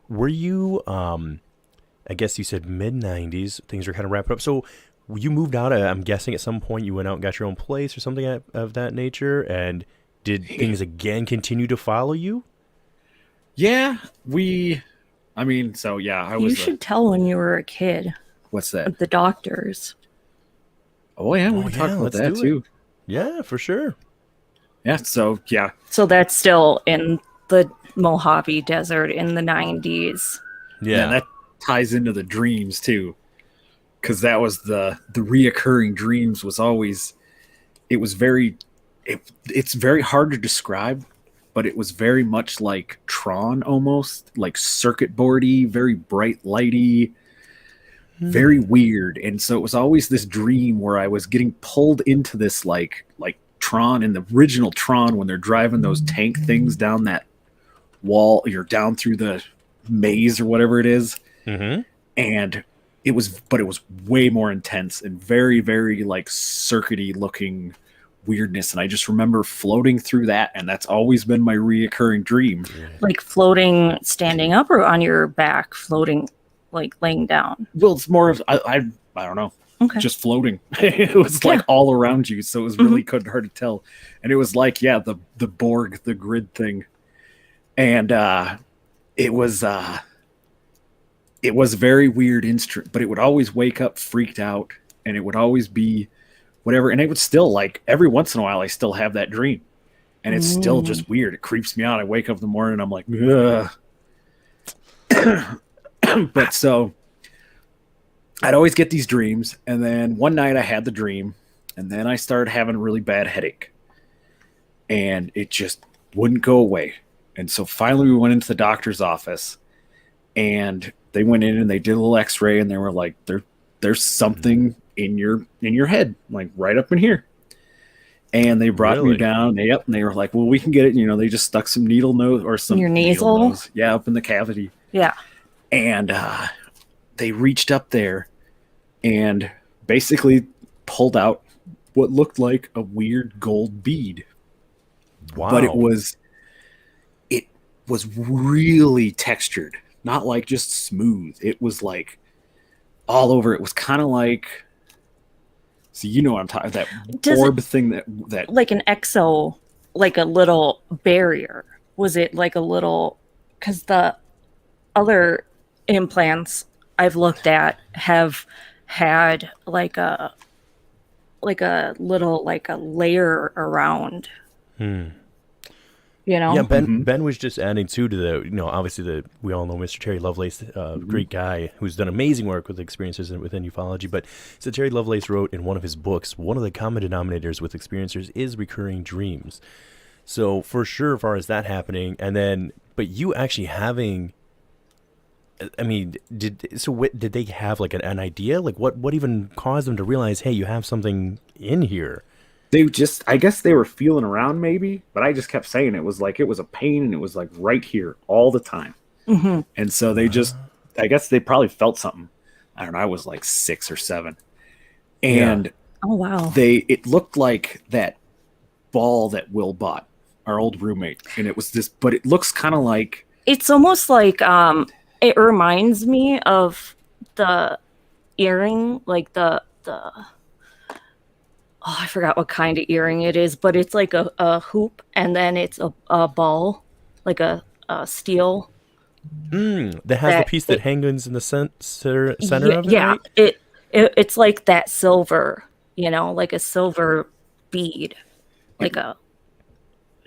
were you, I guess you said mid-90s, things are kind of wrapping up. So you moved out, I'm guessing at some point you went out and got your own place or something of that nature. And did things again continue to follow you? Yeah, I was... You should tell when you were a kid. What's that? The doctors. Oh, yeah, we can talk about that too. Yeah, for sure. Yeah, so that's still in the Mojave Desert in the 90s. Yeah, that ties into the dreams too, because that was the reoccurring dreams was always, it's very hard to describe, but it was very much like Tron, almost like circuit boardy, very bright lighty, very weird. And so it was always this dream where I was getting pulled into this like Tron, in the original Tron, when they're driving those tank things down that wall, you're down through the maze or whatever it is. And it was way more intense and very, very like circuity looking weirdness. And I just remember floating through that, and that's always been my reoccurring dream. Like floating standing up, or on your back floating like laying down? Well, it's more of I don't know. Okay. Just floating. It was like all around you, so it was really hard to tell. And it was like, the Borg, the grid thing. And it was very weird instrument, but it would always wake up freaked out, and it would always be whatever. And it would still, like, every once in a while, I still have that dream, and it's still just weird. It creeps me out. I wake up in the morning, and I'm like, ugh. But so I'd always get these dreams, and then one night I had the dream, and then I started having a really bad headache, and it just wouldn't go away. And so finally we went into the doctor's office, and they went in and they did a little x-ray, and they were like, there's something in your head, like right up in here. And they brought me down. And they were like, well, we can get it. They just stuck some needle nose or some your nasal nose. Yeah, up in the cavity. Yeah. And they reached up there and basically pulled out what looked like a weird gold bead. Wow. But it was really textured, not like just smooth. It was like all over. It was kind of like, so you know what I'm talking, that orb thing that like an exo, like a little barrier. Was it like a little, because the other implants I've looked at have had like a little, like a layer around. Yeah, Ben was just adding too to the, obviously we all know Mr. Terry Lovelace, great guy who's done amazing work with experiences within ufology. But so Terry Lovelace wrote in one of his books, one of the common denominators with experiencers is recurring dreams. So for sure, as far as that happening, and then, but you actually having, I mean, did they have like an idea? Like what even caused them to realize, hey, you have something in here? They just, I guess they were feeling around maybe, but I just kept saying it was like, it was a pain, and it was like right here all the time. And so they just, I guess they probably felt something. I don't know. I was like 6 or 7. And oh, wow. It looked like that ball that Will bought, our old roommate. And it was this, but it looks kind of like, it's almost like, it reminds me of the earring, like the I forgot what kind of earring it is, but it's like a hoop, and then it's a ball, like a steel. That has the That piece that it, hangs in the center yeah, of it, yeah, right? it's like that silver, like a silver bead, It like a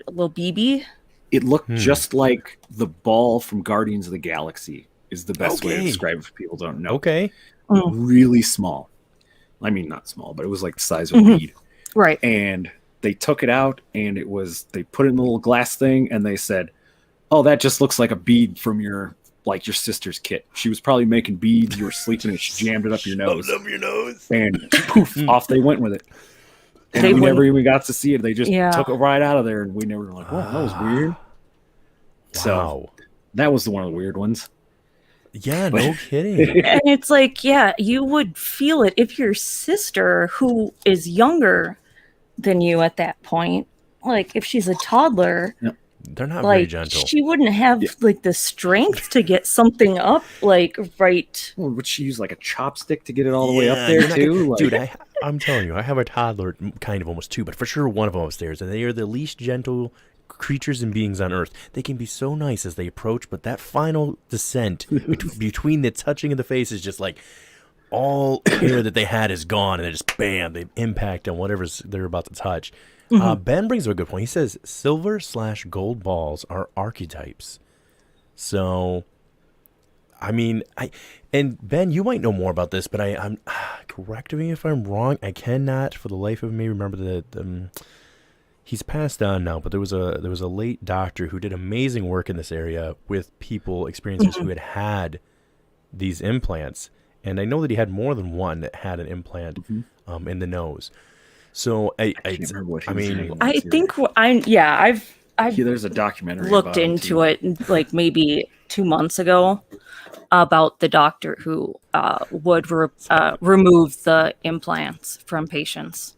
little BB. it looked just like the ball from Guardians of the Galaxy is the best way to Okay. describe it if people don't know. Okay. Really small. I mean, not small, but it was like the size of a bead. Right. And they took it out, and they put it in a little glass thing, and they said, "Oh, that just looks like a bead from your sister's kit. She was probably making beads. You were sleeping, and she jammed it up your nose." Up your nose. And poof, off they went with it. And They we never wouldn't- even got to see it. They just Yeah. took it right out of there, and we never were like, "Whoa, that was weird." Wow. So that was one of the weird ones. Yeah, no kidding. And it's like, yeah, you would feel it if your sister, who is younger than you at that point, like if she's a toddler, They're not very like gentle. she wouldn't have like the strength to get something up, like right. Well, would she use like a chopstick to get it all the way up Yeah, there you're not too? gonna- Like, Dude, I'm telling you, I have a toddler, kind of almost two, but for sure one of them upstairs, and they are the least gentle creatures and beings on Earth. They can be so nice as they approach, but that final descent between the touching of the face is just like all air that they had is gone, and they just bam, they impact on whatever they're about to touch. Ben brings up a good point. He says silver/gold balls are archetypes. So, I mean, and Ben, you might know more about this, but I'm correct me if I'm wrong. I cannot, for the life of me, remember the he's passed on now, but there was a late doctor who did amazing work in this area with people, experiencers who had these implants, and I know that he had more than one that had an implant in the nose. So I can't remember what his mean, name was. I think I've There's a documentary looked about him, into too. it like maybe 2 months ago about the doctor who would remove the implants from patients.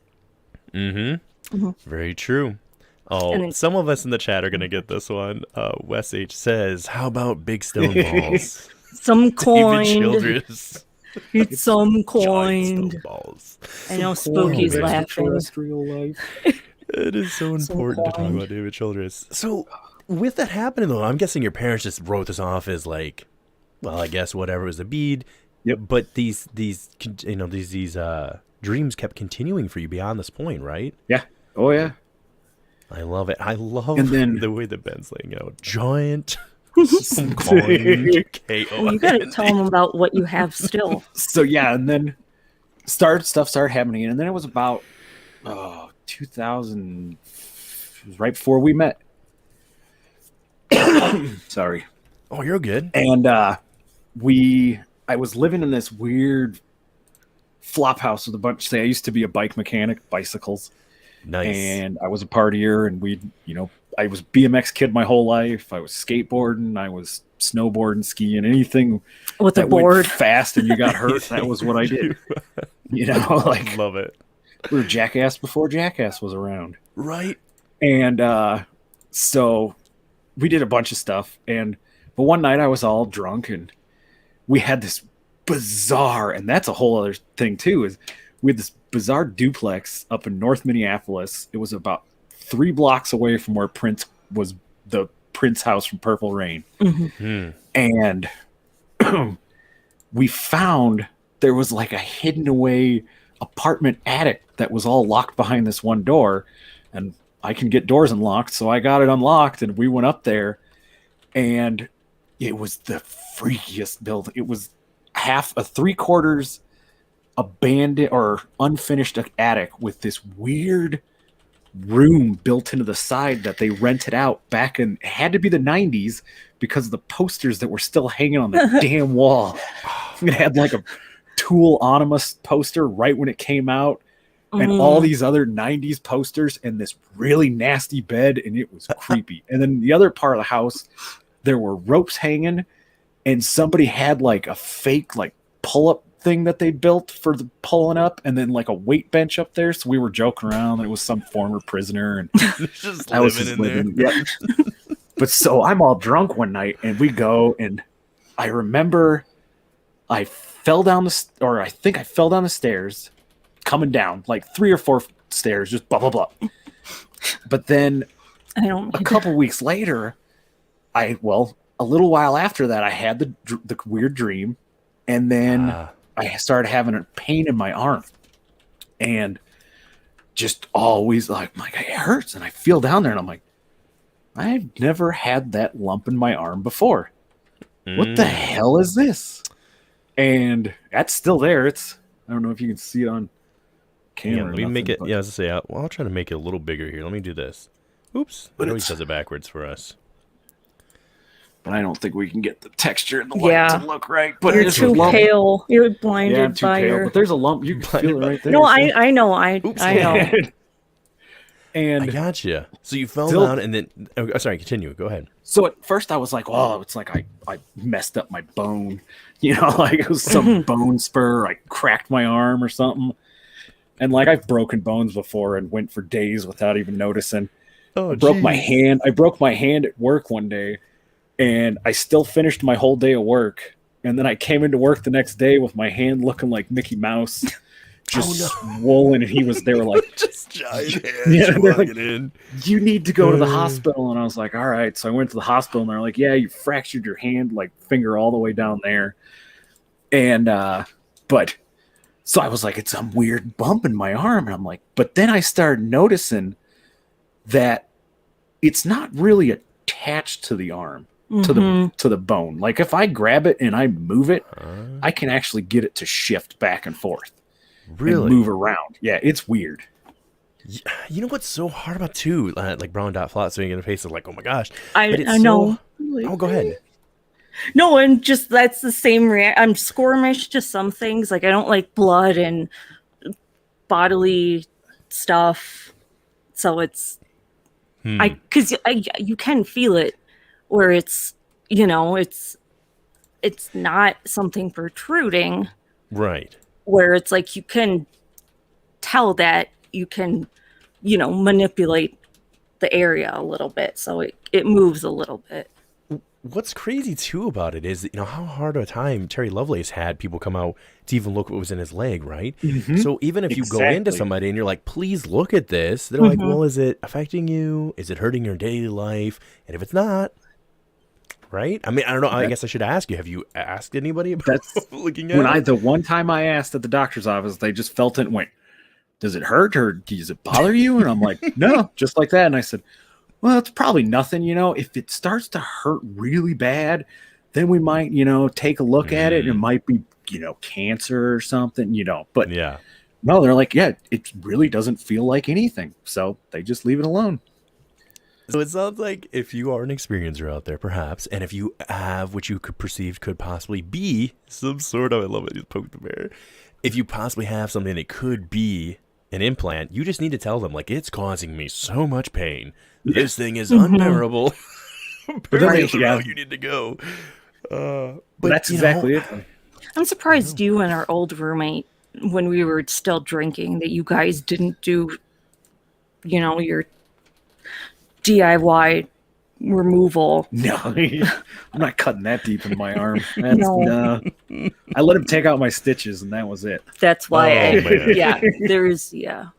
very true. Oh, And then- some of us in the chat are gonna get this one. Wes H says, "How about big stone balls?" Some David coined. Childress. It's some Giant coined. stone balls. I know Spooky's man. laughing. Extraterrestrial life. It is so important to talk coined. about David Childress. So, with that happening though, I'm guessing your parents just wrote this off as like, well, I guess whatever, it was a bead. Yep. But these dreams kept continuing for you beyond this point, right? Yeah. Oh yeah. I love it. I love And then- the way that Ben's laying out. Giant. Some coin. Well, you gotta tell them about what you have still. So yeah, and then stuff started happening, and then it was about 2000. It was right before we met. Sorry. Oh, you're good. And I was living in this weird flop house with a bunch. I used to be a bike mechanic, bicycles, Nice. and I was a partier, and I was BMX kid my whole life. I was skateboarding, I was snowboarding, skiing, anything With a that board. went fast and you got hurt. That was what I did. Like Love it. we were Jackass before Jackass was around. Right. And so we did a bunch of stuff, but one night I was all drunk, and we had this bizarre, and that's a whole other thing too, is we had this bizarre duplex up in North Minneapolis. It was about 3 blocks away from where Prince was, the Prince house from Purple Rain. And we found there was like a hidden away apartment attic that was all locked behind this one door, and I can get doors unlocked, so I got it unlocked, and we went up there, and it was the freakiest building. It was half a 3/4 abandoned or unfinished attic with this weird room built into the side that they rented out back in, it had to be the 90s because of the posters that were still hanging on the damn wall. It had like a Tool Animus poster right when it came out, and all these other 90s posters, and this really nasty bed, and it was creepy. And then the other part of the house, there were ropes hanging, and somebody had like a fake like pull-up thing that they built for the pulling up, and then like a weight bench up there. So we were joking around that it was some former prisoner, and Just I was living just in living. Yep. But so I'm all drunk one night, and we go, and I remember I think I fell down the stairs, coming down like 3 or 4 stairs, just blah blah blah. But then I don't. a couple weeks later, a little while after that, I had the weird dream, and then I started having a pain in my arm, and just always like it hurts, and I feel down there, and I'm like, I've never had that lump in my arm before. What the hell is this? And that's still there. I don't know if you can see it on camera. Yeah, let me make it. Yeah, I was gonna say, I'll try to make it a little bigger here. Let me do this. Oops, it always does it backwards for us. But I don't think we can get the texture and the light to look right. But you're too pale. You're blinded by your. But there's a lump. You can feel it right there. No, I know. I know. And I gotcha. So you fell down, and then sorry, continue. Go ahead. So at first I was like, "Oh, it's like I messed up my bone, like it was some bone spur. I cracked my arm or something." And like I've broken bones before and went for days without even noticing. Oh, I broke my hand. I broke my hand at work one day, and I still finished my whole day of work. And then I came into work the next day with my hand looking like Mickey Mouse. Just swollen, and they were like, just giant hands walking in. You need to go to the hospital. And I was like, all right. So I went to the hospital, and they're like, yeah, you fractured your hand, like finger all the way down there. And, so I was like, it's some weird bump in my arm. And I'm like, but then I started noticing that it's not really attached to the arm, to the bone. Like if I grab it and I move it, I can actually get it to shift back and forth. Really? And move around. Yeah, it's weird. You know what's so hard about too? Like brown dot flat swinging in the face of like, oh my gosh. I know. Oh, go ahead. No, and just that's the same I'm squirmish to some things. Like I don't like blood and bodily stuff. So it's because you can feel it where it's it's not something protruding. Right. Where it's like you can tell that you can, manipulate the area a little bit. So it moves a little bit. What's crazy too about it is, how hard a time Terry Lovelace had people come out to even look what was in his leg, right? Mm-hmm. So even if you go into somebody and you're like, please look at this, they're like, well, is it affecting you? Is it hurting your daily life? And if it's not, right? I mean, I don't know. I guess I should ask you. Have you asked anybody about looking at it? The one time I asked at the doctor's office, they just felt it and went, does it hurt or does it bother you? And I'm like, no, just like that. And I said, well, it's probably nothing. If it starts to hurt really bad, then we might, take a look at it. And it might be, cancer or something, But no, they're like, yeah, it really doesn't feel like anything. So they just leave it alone. So it sounds like if you are an experiencer out there, perhaps, and if you have what you could perceive could possibly be some sort of, I love it, you poke the bear. If you possibly have something that could be an implant, you just need to tell them, like, it's causing me so much pain. This thing is unbearable. You need to go. But that's exactly it. I'm surprised you and our old roommate, when we were still drinking, that you guys didn't do, your DIY removal. No, I'm not cutting that deep in my arm. No. I let him take out my stitches, and that was it. That's why there's a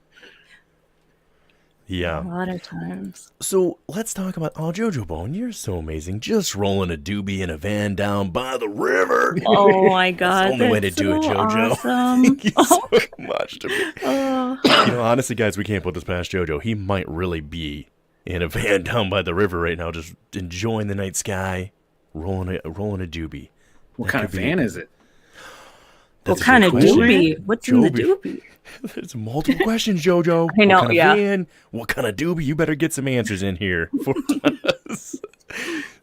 lot of times. So let's talk about Jojo Bone. You're so amazing. Just rolling a doobie in a van down by the river. Oh my God. That's the only way to do it, Jojo. Awesome. Thank you so much to me. Honestly, guys, we can't put this past Jojo. He might really be in a van down by the river right now, just enjoying the night sky, rolling a doobie. What kind of van is it? What kind of doobie? What's in the doobie? There's multiple questions, Jojo. I know, what kind of van? What kind of doobie? You better get some answers in here for us.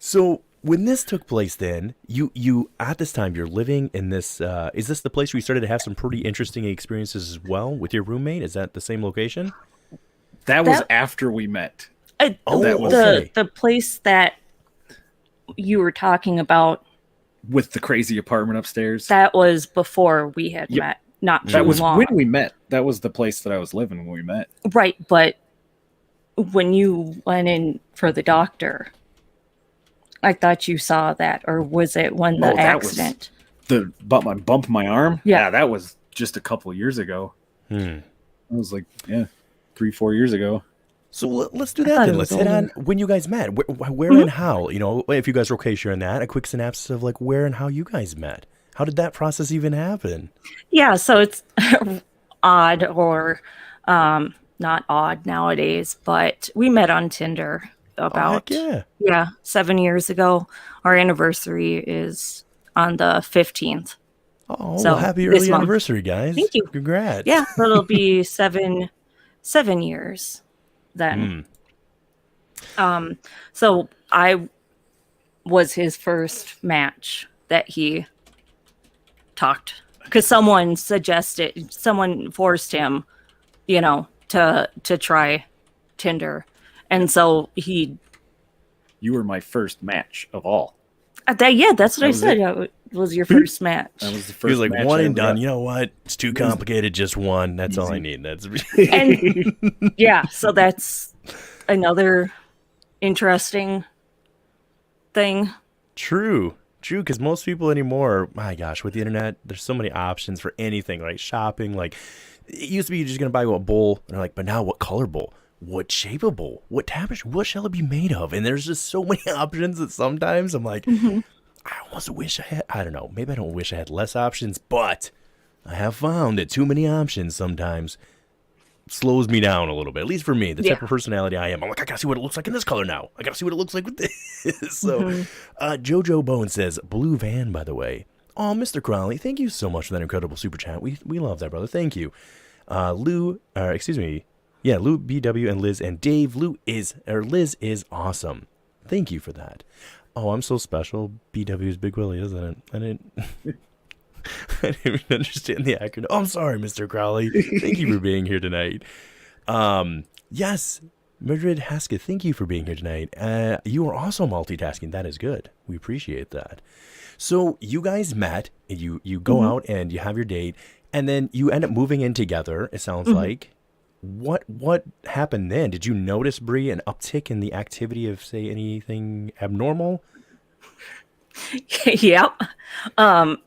So when this took place then, you at this time, you're living in this, is this the place where you started to have some pretty interesting experiences as well with your roommate? Is that the same location? That was after we met. The place that you were talking about with the crazy apartment upstairs. That was before we had met. Not too long. That was when we met. That was the place that I was living when we met. Right, but when you went in for the doctor, I thought you saw that, or was it when the accident? About my bump in my arm? Yeah, that was just a couple of years ago. I was like, 3-4 years ago. So let's do that then. Let's hit on when you guys met. Where and how? You know, if you guys are okay sharing that, a quick synopsis of like where and how you guys met. How did that process even happen? Yeah, so it's odd or not odd nowadays, but we met on Tinder about 7 years ago. Our anniversary is on the 15th. Oh, so well, happy early anniversary, guys. Thank you. Congrats. Yeah, so it'll be 7 years then. So I was his first match that he talked, because someone forced him, you know, to try Tinder. And so you were my first match of all. That's what I said. It was your first match. That was the first. He was like, match one and done. You know what? It's too complicated. Just one. That's all I need. That's and so that's another interesting thing. True, because most people anymore, my gosh, with the internet, there's so many options for anything, like shopping. Like, it used to be you're just going to buy a bowl, and they're like, but now what color bowl? What shape of bowl? What temperature? What shall it be made of? And there's just so many options that sometimes I'm like, I almost wish I had, I don't know, maybe I don't wish I had less options, but I have found that too many options sometimes slows me down a little bit, at least for me, the type of personality I am. I'm like, I gotta see what it looks like in this color now. I gotta see what it looks like with this. So, Jojo Bone says, blue van, by the way. Oh, Mr. Crowley, thank you so much for that incredible super chat. We love that, brother. Thank you. Lou BW and Liz and Dave. Liz is awesome. Thank you for that. Oh, I'm so special. BW is Big Willy, isn't it? I didn't even understand the acronym. Oh, I'm sorry, Mr. Crowley. Thank you for being here tonight. Yes, Madrid Haskett, thank you for being here tonight. You are also multitasking. That is good. We appreciate that. So you guys met, and you go out and you have your date, and then you end up moving in together, it sounds like. What happened then? Did you notice, Bree, an uptick in the activity of, say, anything abnormal? Yep. And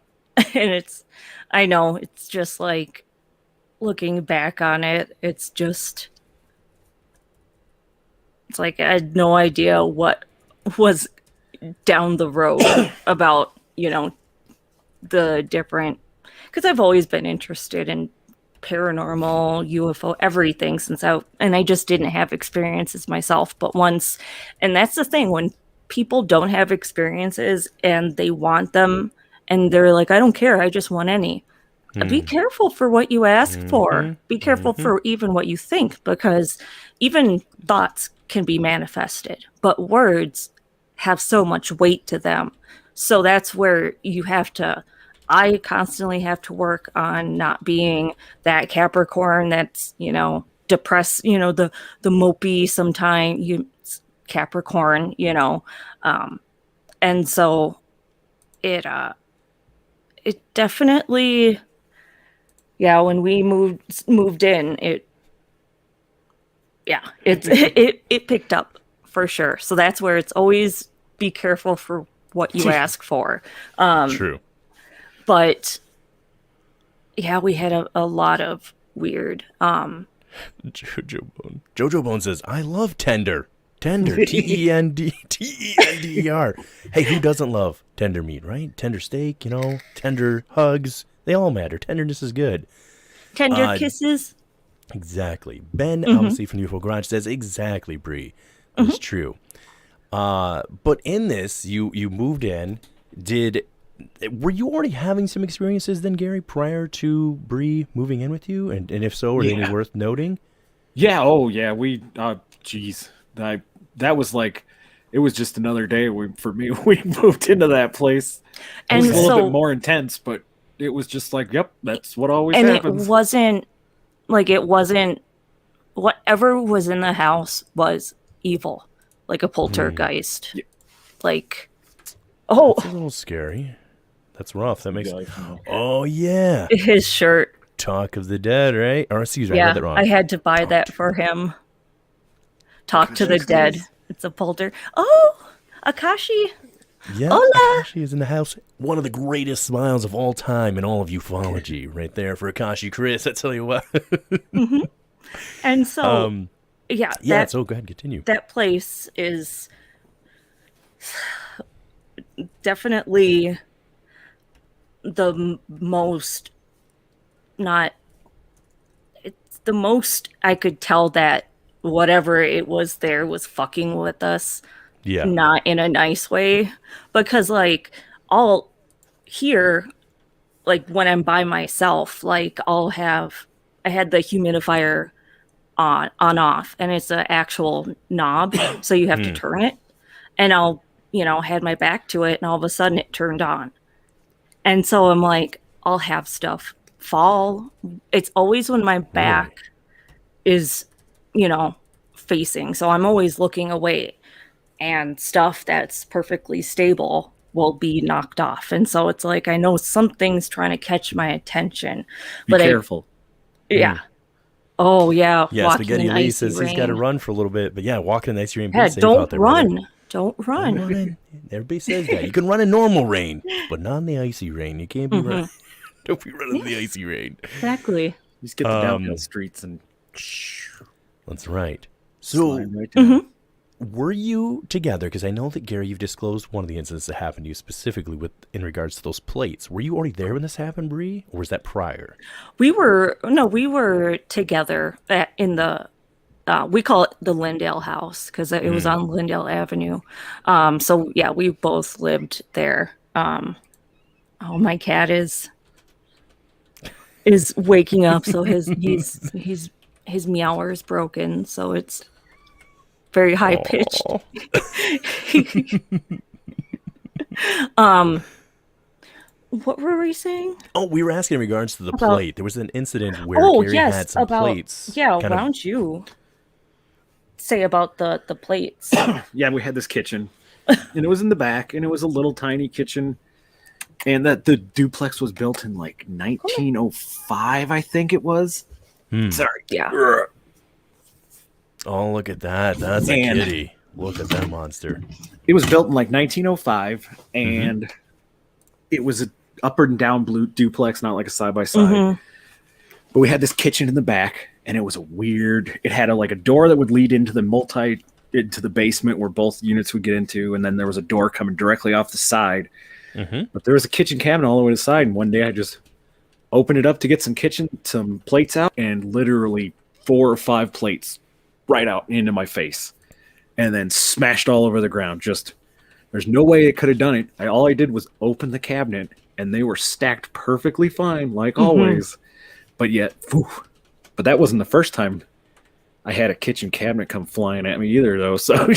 I know, it's just like, looking back on it, it's like I had no idea what was down the road about, you know, the different, because I've always been interested in paranormal, UFO, everything and I just didn't have experiences myself. But and that's the thing, when people don't have experiences and they want them and they're like, I don't care, I just want any. Be careful for what you ask for. Be careful for even what you think, because even thoughts can be manifested, but words have so much weight to them. So that's where I constantly have to work on not being that Capricorn that's, you know, depressed, you know, the mopey Capricorn, you know. And so it definitely, when we moved in, it picked up for sure. So that's where it's always be careful for what you ask for. True. But we had a lot of weird. Jojo Bone says, I love tender. Tender. Tender. Hey, who doesn't love tender meat, right? Tender steak, you know, tender hugs. They all matter. Tenderness is good. Tender kisses. Exactly. Ben, obviously from the UFO Garage, says exactly, Bree. It's true. But in this, you moved in. Were you already having some experiences then, Gary, prior to Bree moving in with you? And if so, are they any worth noting? Yeah. Oh, yeah. That was like, it was just another day for me. We moved into that place. It was a little bit more intense, but it was just like, yep, that's what always happens. And it wasn't, whatever was in the house was evil, like a poltergeist. Yeah. Like, that's a little scary. That's rough. That makes. Oh yeah. His shirt. Talk of the Dead, right? Or excuse me, I read that wrong. I had to buy that for him. Talk to the Dead. It's a polter. Oh, Akashi. Yeah, Hola. Akashi is in the house. One of the greatest smiles of all time in all of ufology, right there for Akashi Chris. I tell you what. And so, Yeah, so go ahead, continue. that place is definitely most not it's the most I could tell that whatever it was there was fucking with us, Yeah. not in a nice way, because like I'll hear, like when I'm by myself, like I had the humidifier on off, and it's an actual knob, so you have to turn it, and I'll had my back to it, and all of a sudden it turned on. And so I'm like, I'll have stuff fall. It's always when my back is, facing. So I'm always looking away, and stuff that's perfectly stable will be knocked off. And so it's like, I know something's trying to catch my attention. Be careful. Yeah. Oh, yeah. Yeah, Spaghetti Lee says he's got to run for a little bit. But yeah, walking in the icy rain. Yeah, be safe out there, run. Brother. Don't run. Everybody says that. You can run in normal rain, but not in the icy rain. You can't be running. Don't be running in the icy rain. Exactly. Just get the downhill streets and... That's right. So, were you together? Because I know that, Gary, you've disclosed one of the incidents that happened to you specifically in regards to those plates. Were you already there when this happened, Bree? Or was that prior? We were together in the... we call it the Lindale house because it was on Lindale Avenue. So yeah, we both lived there. Oh, my cat is waking up. So his meower is broken. So it's very high pitched. What were we saying? Oh, we were asking in regards to the plate. There was an incident where Gary had some plates. Yeah, why don't you say about the plates? Yeah, we had this kitchen, and it was in the back, and it was a little tiny kitchen, and that the duplex was built in like 1905, I think it was. Sorry. Yeah. Oh, look at that. That's a kitty. Look at that monster. It was built in like 1905, and it was a up and down blue duplex, not like a side by side. But we had this kitchen in the back, and it was it had a door that would lead into the basement where both units would get into, and then there was a door coming directly off the side. But there was a kitchen cabinet all the way to the side, and one day I just opened it up to get some plates out, and literally 4 or 5 plates right out into my face, and then smashed all over the ground. There's no way it could have done it. All I did was open the cabinet, and they were stacked perfectly fine, like always. But yet, but that wasn't the first time I had a kitchen cabinet come flying at me either, though. So,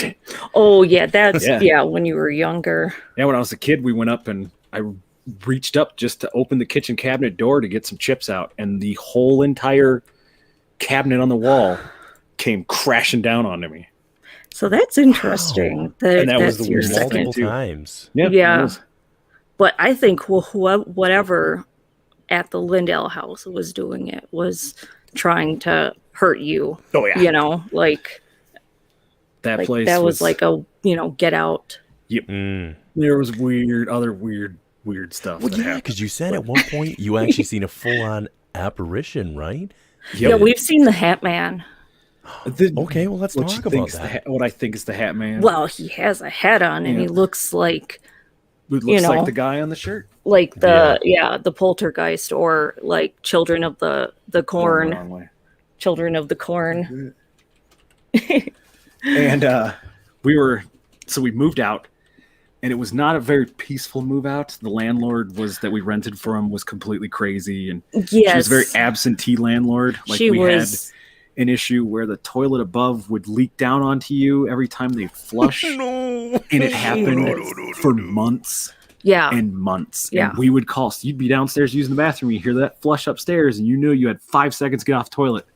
oh yeah, that's when you were younger. Yeah, when I was a kid, we went up and I reached up just to open the kitchen cabinet door to get some chips out, and the whole entire cabinet on the wall came crashing down onto me. So that's interesting. And that was your second multiple times. Yeah. But I think whatever at the Lindale house was doing it was trying to hurt you. Oh yeah. That place was like a get out. Yep. There was other weird stuff. Well, yeah, because you said at one point you actually seen a full-on apparition, right? Yep. Yeah, we've seen the Hat Man. Okay, well, let's talk about that. What I think is the Hat Man. Well, he has a hat on, and he looks like... like the guy on the shirt. Like the poltergeist, or like Children of the Corn. Children of the Corn. And we moved out, and it was not a very peaceful move out. The landlord that we rented from was completely crazy, and she was a very absentee landlord. Like had an issue where the toilet above would leak down onto you every time they flush. And it happened for months. Yeah. And months. Yeah. And we would call. So you'd be downstairs using the bathroom, you hear that flush upstairs, and you knew you had 5 seconds to get off the toilet.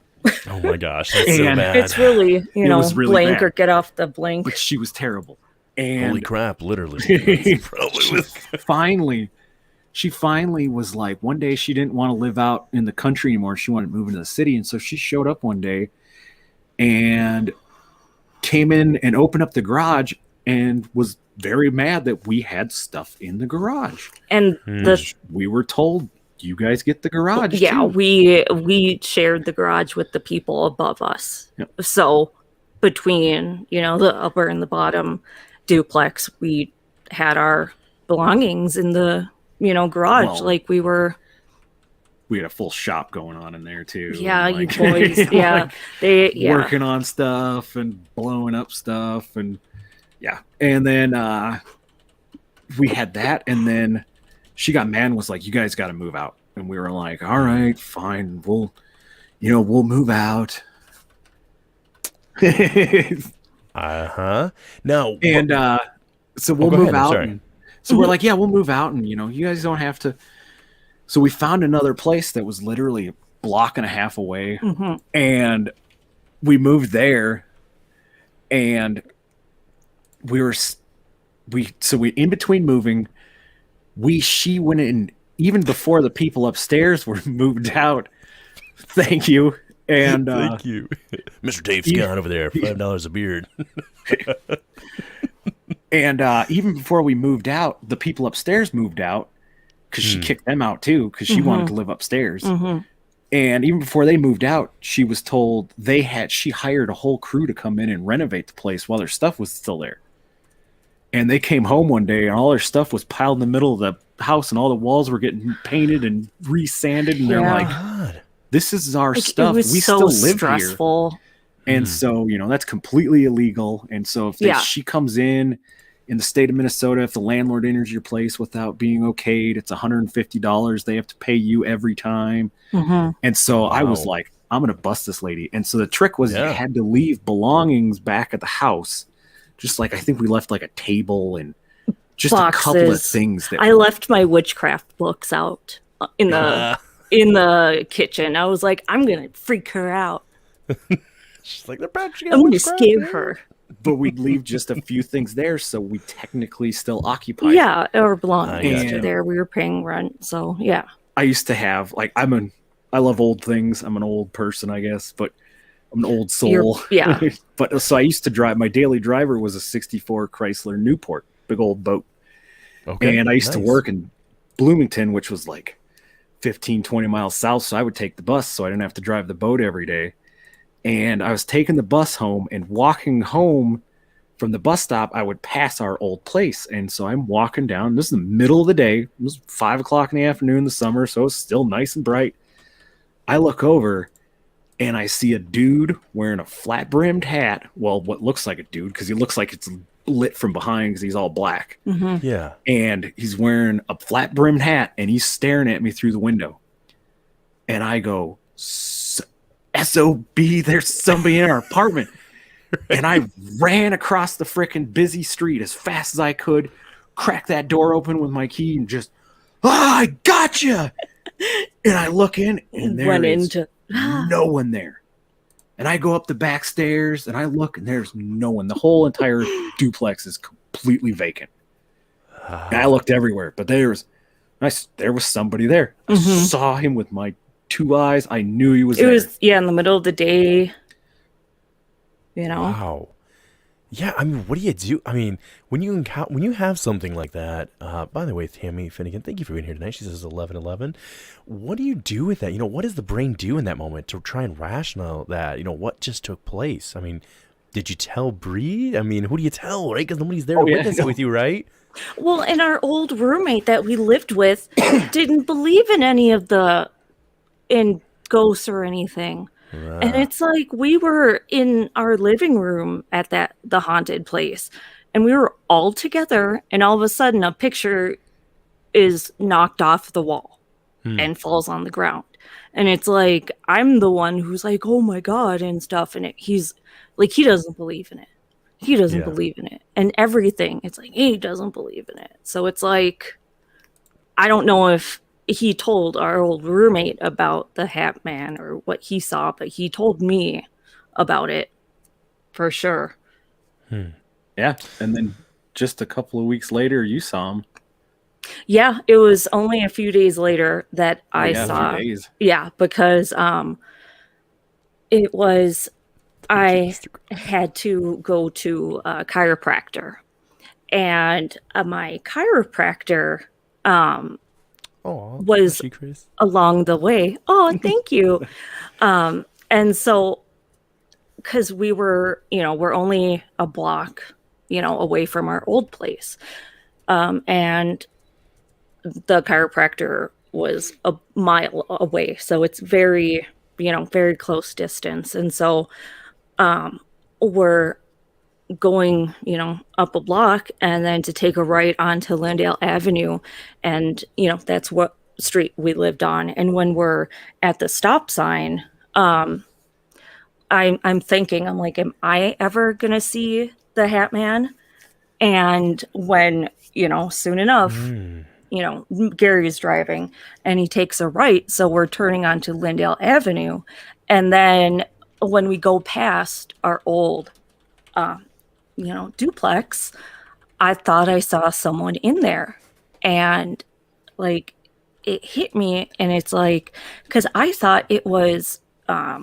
Oh my gosh, that's so bad. It's really, really blink bad. Or get off the blink. But she was terrible. And holy crap, literally. She finally was like, one day she didn't want to live out in the country anymore. She wanted to move into the city. And so she showed up one day and came in and opened up the garage and was very mad that we had stuff in the garage. And we were told you guys get the garage Yeah, too. we shared the garage with the people above us. Yep. So between, you know, the upper and the bottom duplex, we had our belongings in the, you know, garage. Well, like we had a full shop going on in there too. Yeah, and, you boys. Yeah. Working on stuff and blowing up stuff. And yeah. And then we had that. And then she got mad and was like, you guys got to move out. And we were like, all right, fine. We'll move out. Now, and so we'll move out. And, so we're like, yeah, we'll move out. And, you know, you guys don't have to. So we found another place that was literally a block and a half away. And we moved there. And in between moving, she went in even before the people upstairs were moved out. Thank you. And thank you, Mr. Dave Scott over there. $5 a beard. And even before we moved out, the people upstairs moved out because she kicked them out too because she wanted to live upstairs. And even before they moved out, she was told she hired a whole crew to come in and renovate the place while their stuff was still there. And they came home one day and all their stuff was piled in the middle of the house and all the walls were getting painted and resanded. And they're like, God, this is our stuff. We still live here. And so, you know, that's completely illegal. And so if she comes in the state of Minnesota, if the landlord enters your place without being okayed, it's $150 they have to pay you every time. And so I was like, I'm going to bust this lady. And so the trick was you had to leave belongings back at the house. Just like I think we left like a table and just boxes. A couple of things. I left my witchcraft books out in the kitchen. I was like, I'm going to freak her out. She's like, I'm going to scare her. But we'd leave just a few things there, so we technically still occupied. Yeah, or belongings there. We were paying rent, so yeah. I used to have I love old things. I'm an old person, I guess, but I'm an old soul. But so I used to drive. My daily driver was a '64 Chrysler Newport, big old boat. Okay, and I used to work in Bloomington, which was like 15, 20 miles south. So I would take the bus, so I didn't have to drive the boat every day. And I was taking the bus home and walking home from the bus stop, I would pass our old place. And so I'm walking down. This is the middle of the day. It was 5 o'clock in the afternoon in the summer, so it's still nice and bright. I look over and I see a dude wearing a flat-brimmed hat. Well, what looks like a dude, because he looks like it's lit from behind because he's all black. Yeah. And he's wearing a flat-brimmed hat, and he's staring at me through the window. And I go, SOB, there's somebody in our apartment. And I ran across the frickin' busy street as fast as I could, cracked that door open with my key, and just, I gotcha! And I look in, and there's no one there. And I go up the back stairs, and I look, and there's no one. The whole entire duplex is completely vacant. And I looked everywhere, but there was somebody there. I saw him with my 2 eyes. I knew he was there. It was in the middle of the day. You know. Wow. Yeah, I mean, what do you do? I mean, when you have something like that. By the way, Tammy Finnegan, thank you for being here tonight. She says 11:11. What do you do with that? You know, what does the brain do in that moment to try and rational that? You know, what just took place? I mean, did you tell Bree? I mean, who do you tell, right? Because nobody's there to witness it with you, right? Well, and our old roommate that we lived with didn't believe in any of in ghosts or anything. And it's like we were in our living room at the haunted place, and we were all together, and all of a sudden a picture is knocked off the wall and falls on the ground. And it's like I'm the one who's like, oh my God, and stuff, and he's like, he doesn't believe in it. He doesn't believe in it. And everything, it's like he doesn't believe in it. So it's like, I don't know if he told our old roommate about the Hat Man or what he saw, but he told me about it for sure. Yeah. And then just a couple of weeks later, you saw him. Yeah. It was only a few days later that I saw. A few days. Yeah. Because it was, I had to go to a chiropractor, and my chiropractor, Oh, was she, Chris. along the way. Oh, thank you. And so, because we were, we're only a block, away from our old place. And the chiropractor was a mile away. So it's very, very close distance. And so we're going, up a block and then to take a right onto Landale Avenue. And, that's what street we lived on. And when we're at the stop sign, I'm thinking, I'm like, am I ever gonna see the Hat Man? And when, soon enough, Gary's driving and he takes a right. So we're turning onto Lindale Avenue. And then when we go past our old, duplex, I thought I saw someone in there. And like, it hit me. And it's like, because I thought it was a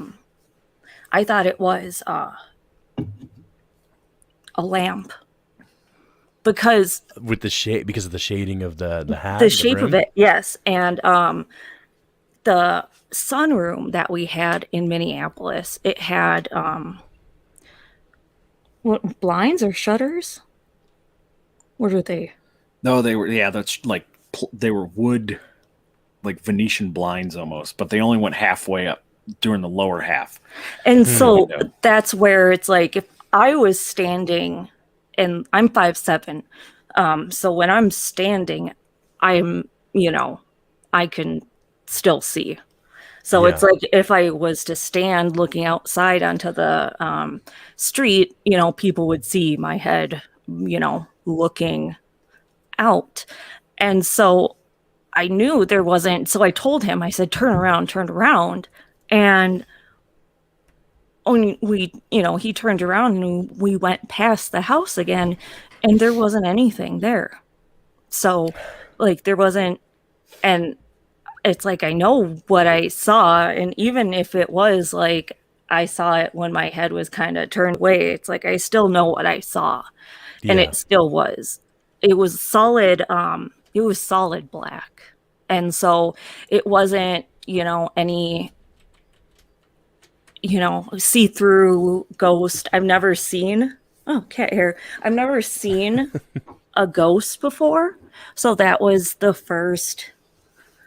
lamp. Because With the shade, because of the shading of the hat, the shape of brim? it, yes. And the sunroom that we had in Minneapolis, it had what, blinds or shutters? What are they? No, they were, yeah, that's like, they were wood, like Venetian blinds almost, but they only went halfway up during the lower half. And so that's where it's like, if I was standing, and I'm 5'7", so when I'm standing, I'm, I can still see. So it's like if I was to stand looking outside onto the street, people would see my head, looking out. And so I knew there wasn't, so I told him, I said, turn around. And when he turned around and we went past the house again and there wasn't anything there. So like there wasn't, and it's like, I know what I saw. And even if it was like, I saw it when my head was kind of turned away, it's like, I still know what I saw. And it still was, it was solid black. And so it wasn't, any, see-through ghost. I've never seen cat hair. I've never seen a ghost before. So that was the first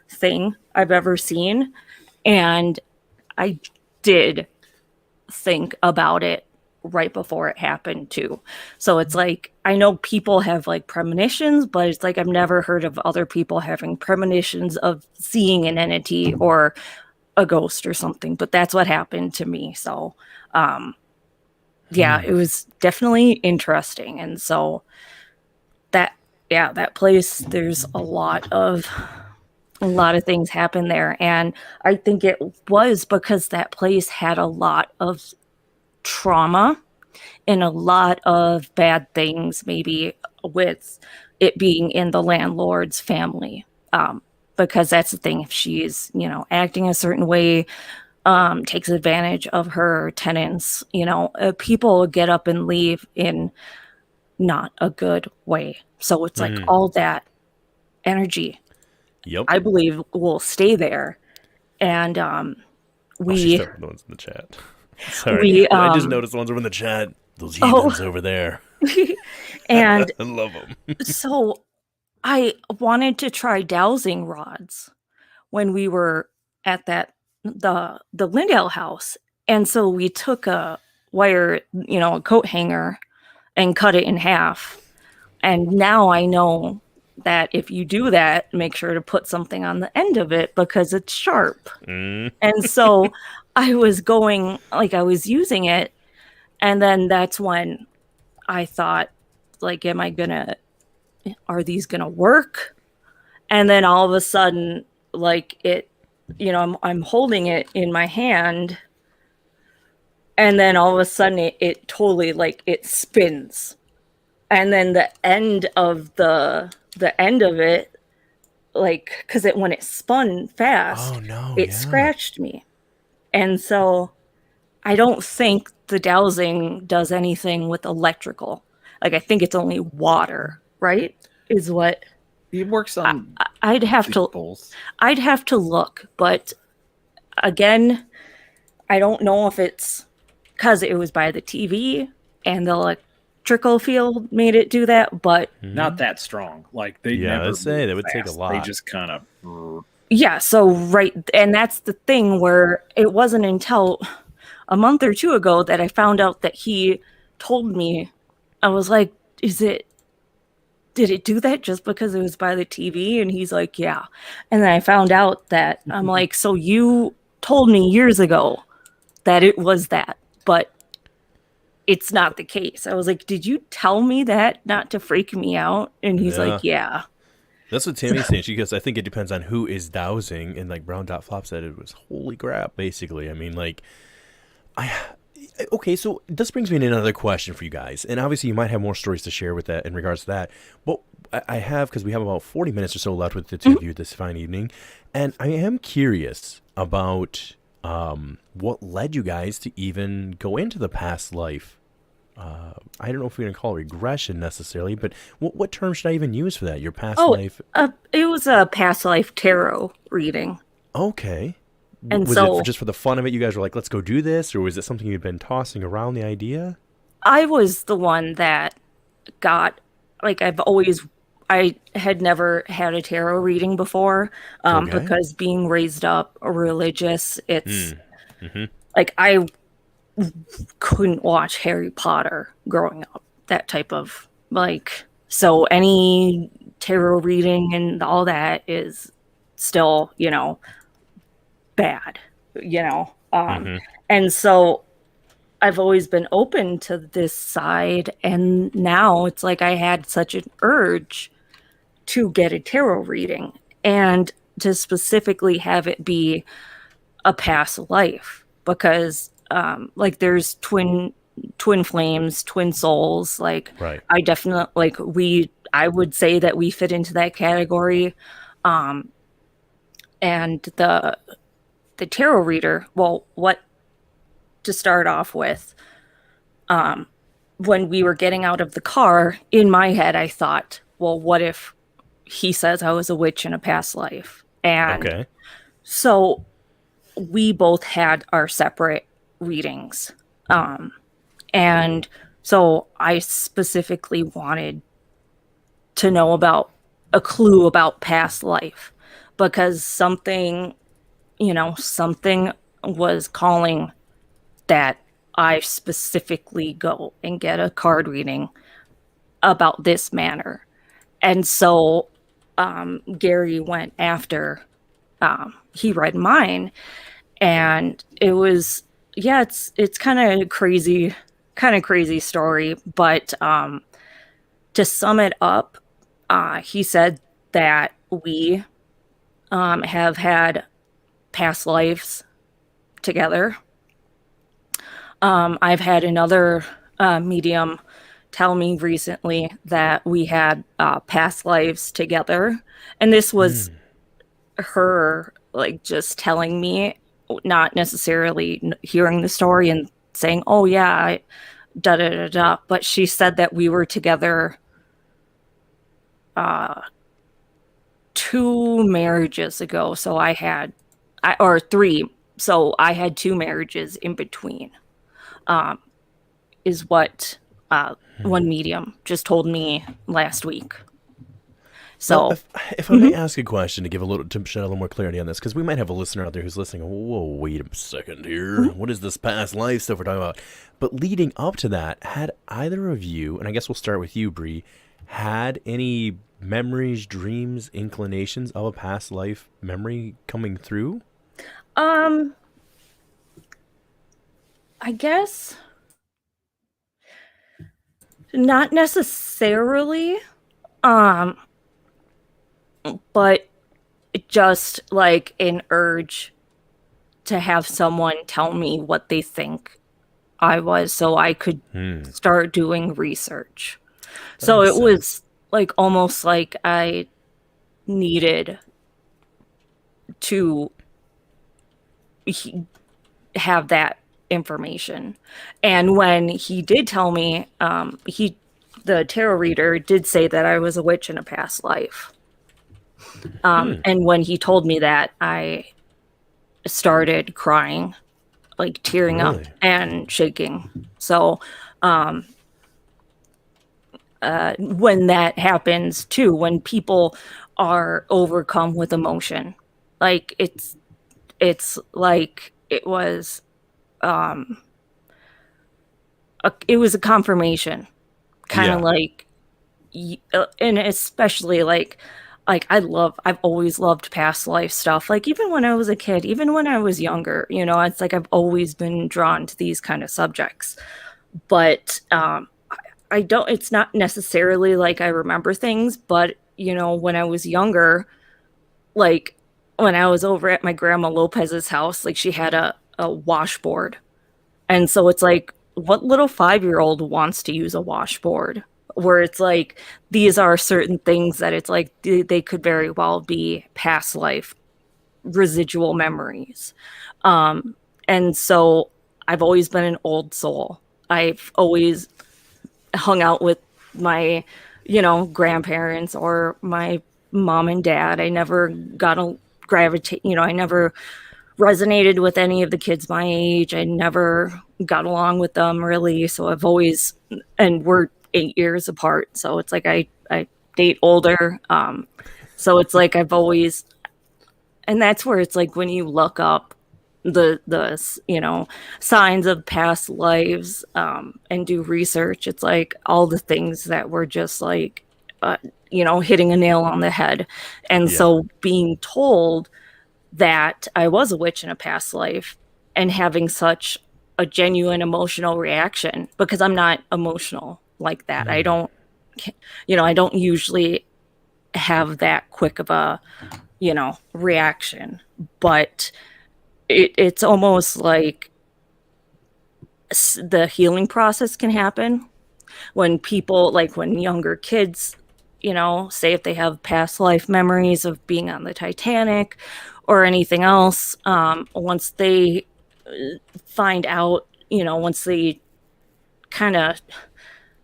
thing I've ever seen. And I did think about it right before it happened too. So it's like, I know people have like premonitions, but it's like I've never heard of other people having premonitions of seeing an entity or a ghost or something, but that's what happened to me. So it was definitely interesting. And so that place, there's a lot of things happen there. And I think it was because that place had a lot of trauma and a lot of bad things, maybe with it being in the landlord's family. Because that's the thing, if she's, acting a certain way, takes advantage of her tenants, people get up and leave in not a good way. So it's like all that energy, I believe, will stay there. And she's throwing the ones in the chat. Sorry, I just noticed the ones over in the chat. Those heathens over there. And I love them. So I wanted to try dowsing rods when we were at the Lindale house. And so we took a wire, a coat hanger and cut it in half. And now I know that if you do that, make sure to put something on the end of it because it's sharp. And so I was using it. And then that's when I thought, like, are these gonna work? And then all of a sudden, like, it, I'm holding it in my hand, and then all of a sudden it totally, like, it spins, and then the end of it, like, because when it spun fast, it scratched me. And so I don't think the dowsing does anything with electrical. Like, I think it's only water, right? Is what He works on I'd have to both. I'd have to look, but again, I don't know if it's because it was by the TV and the electrical field made it do that, but Not that strong. Like they Yeah, never let's say move that would take a fast. lot. They just kind of. yeah, so right, and that's the thing where it wasn't until a month or two ago that I found out that he told me. I was like, did it do that just because it was by the TV? And he's like, yeah. And then I found out that I'm like, so you told me years ago that it was that, but it's not the case. I was like, did you tell me that not to freak me out? And he's like, yeah. That's what Tammy's saying. She goes, I think it depends on who is dowsing. And like Brown Dot Flop said, it was holy crap, basically. I mean, like, okay, so this brings me to another question for you guys. And obviously, you might have more stories to share with that in regards to that. But I have, because we have about 40 minutes or so left with the two of you this fine evening. And I am curious about what led you guys to even go into the past life. I don't know if we're going to call it regression necessarily, but what term should I even use for that? Your past life? It was a past life tarot reading. Okay. And was so, it just for the fun of it? You guys were like, let's go do this? Or was it something you'd been tossing around, the idea? I was the one that got, like, I had never had a tarot reading before, Okay. because being raised up religious, it's like I couldn't watch Harry Potter growing up, that type of so any tarot reading and all that is still, bad, and so I've always been open to this side, and now it's like I had such an urge to get a tarot reading and to specifically have it be a past life, because there's twin flames, twin souls, Right. I definitely I would say that we fit into that category. And the tarot reader, to start off with, when we were getting out of the car, in my head I thought, well, what if he says I was a witch in a past life? And Okay. so we both had our separate readings. And so I specifically wanted to know about a clue about past life, because something was calling that I specifically go and get a card reading about this manner. And so Gary went after, he read mine, and it was, it's kind of crazy story, but to sum it up, he said that we have had past lives together. I've had another medium tell me recently that we had past lives together, and this was her just telling me, not necessarily hearing the story and saying, oh yeah, da da da da, but she said that we were together 2 marriages ago. So or 3. So I had 2 marriages in between, is what one medium just told me last week. So, well, if I may ask a question to shed a little more clarity on this, because we might have a listener out there who's listening. Whoa, wait a second here. What is this past life stuff we're talking about? But leading up to that, had either of you, and I guess we'll start with you, Bree, had any memories, dreams, inclinations of a past life memory coming through? I guess not necessarily. But just an urge to have someone tell me what they think I was, so I could start doing research. So it was almost like I needed to have that information. And when he did tell me, the tarot reader did say that I was a witch in a past life. And when he told me that, I started crying, like tearing up Really? and shaking. So when that happens too, when people are overcome with emotion, like it's like it was a confirmation, kind of Yeah. like, and especially like I've always loved past life stuff. Like even when I was a kid, even when I was younger, it's like I've always been drawn to these kind of subjects. But I don't, it's not necessarily like I remember things, but when I was younger, like when I was over at my grandma Lopez's house, like she had a washboard. And so it's like, what little 5-year-old wants to use a washboard? Where it's like, these are certain things that it's like they could very well be past life residual memories. And so I've always been an old soul. I've always hung out with my, grandparents or my mom and dad. I never got a gravitate, I never resonated with any of the kids my age. I never got along with them really. So I've always, and we're 8 years apart. So it's like I date older. So it's like I've always, and that's where it's like when you look up the signs of past lives, and do research, it's like all the things that were just like hitting a nail on the head. And Yeah. so being told that I was a witch in a past life and having such a genuine emotional reaction, because I'm not emotional like that. I don't usually have that quick of a reaction, but it's almost like the healing process can happen when people, like when younger kids, say if they have past life memories of being on the Titanic or anything else, once they find out, once they kind of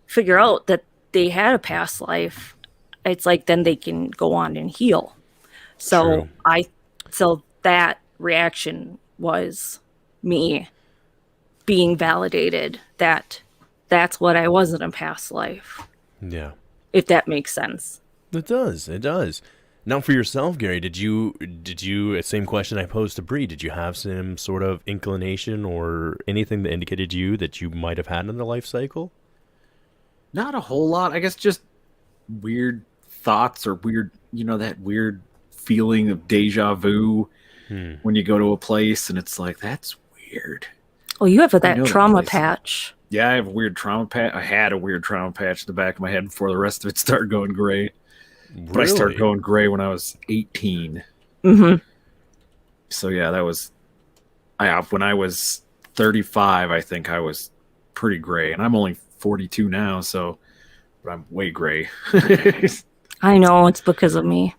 figure out that they had a past life, it's like then they can go on and heal. True. So that reaction was me being validated that that's what I was in a past life, Yeah. if that makes sense. It does. It does. Now, for yourself, Gary, did you same question I posed to Bree? Did you have some sort of inclination or anything that indicated to you that you might have had in the life cycle? Not a whole lot. I guess just weird thoughts or weird, that weird feeling of deja vu when you go to a place and it's like, that's weird. Oh, you have I that know that trauma place. patch. Yeah, I have a weird trauma patch. I had a weird trauma patch in the back of my head before the rest of it started going gray. But I started Really? going gray when I was 18. Mm-hmm. So yeah, that was when I was 35, I think I was pretty gray. And I'm only 42 now, so but I'm way gray. I know, it's because of me.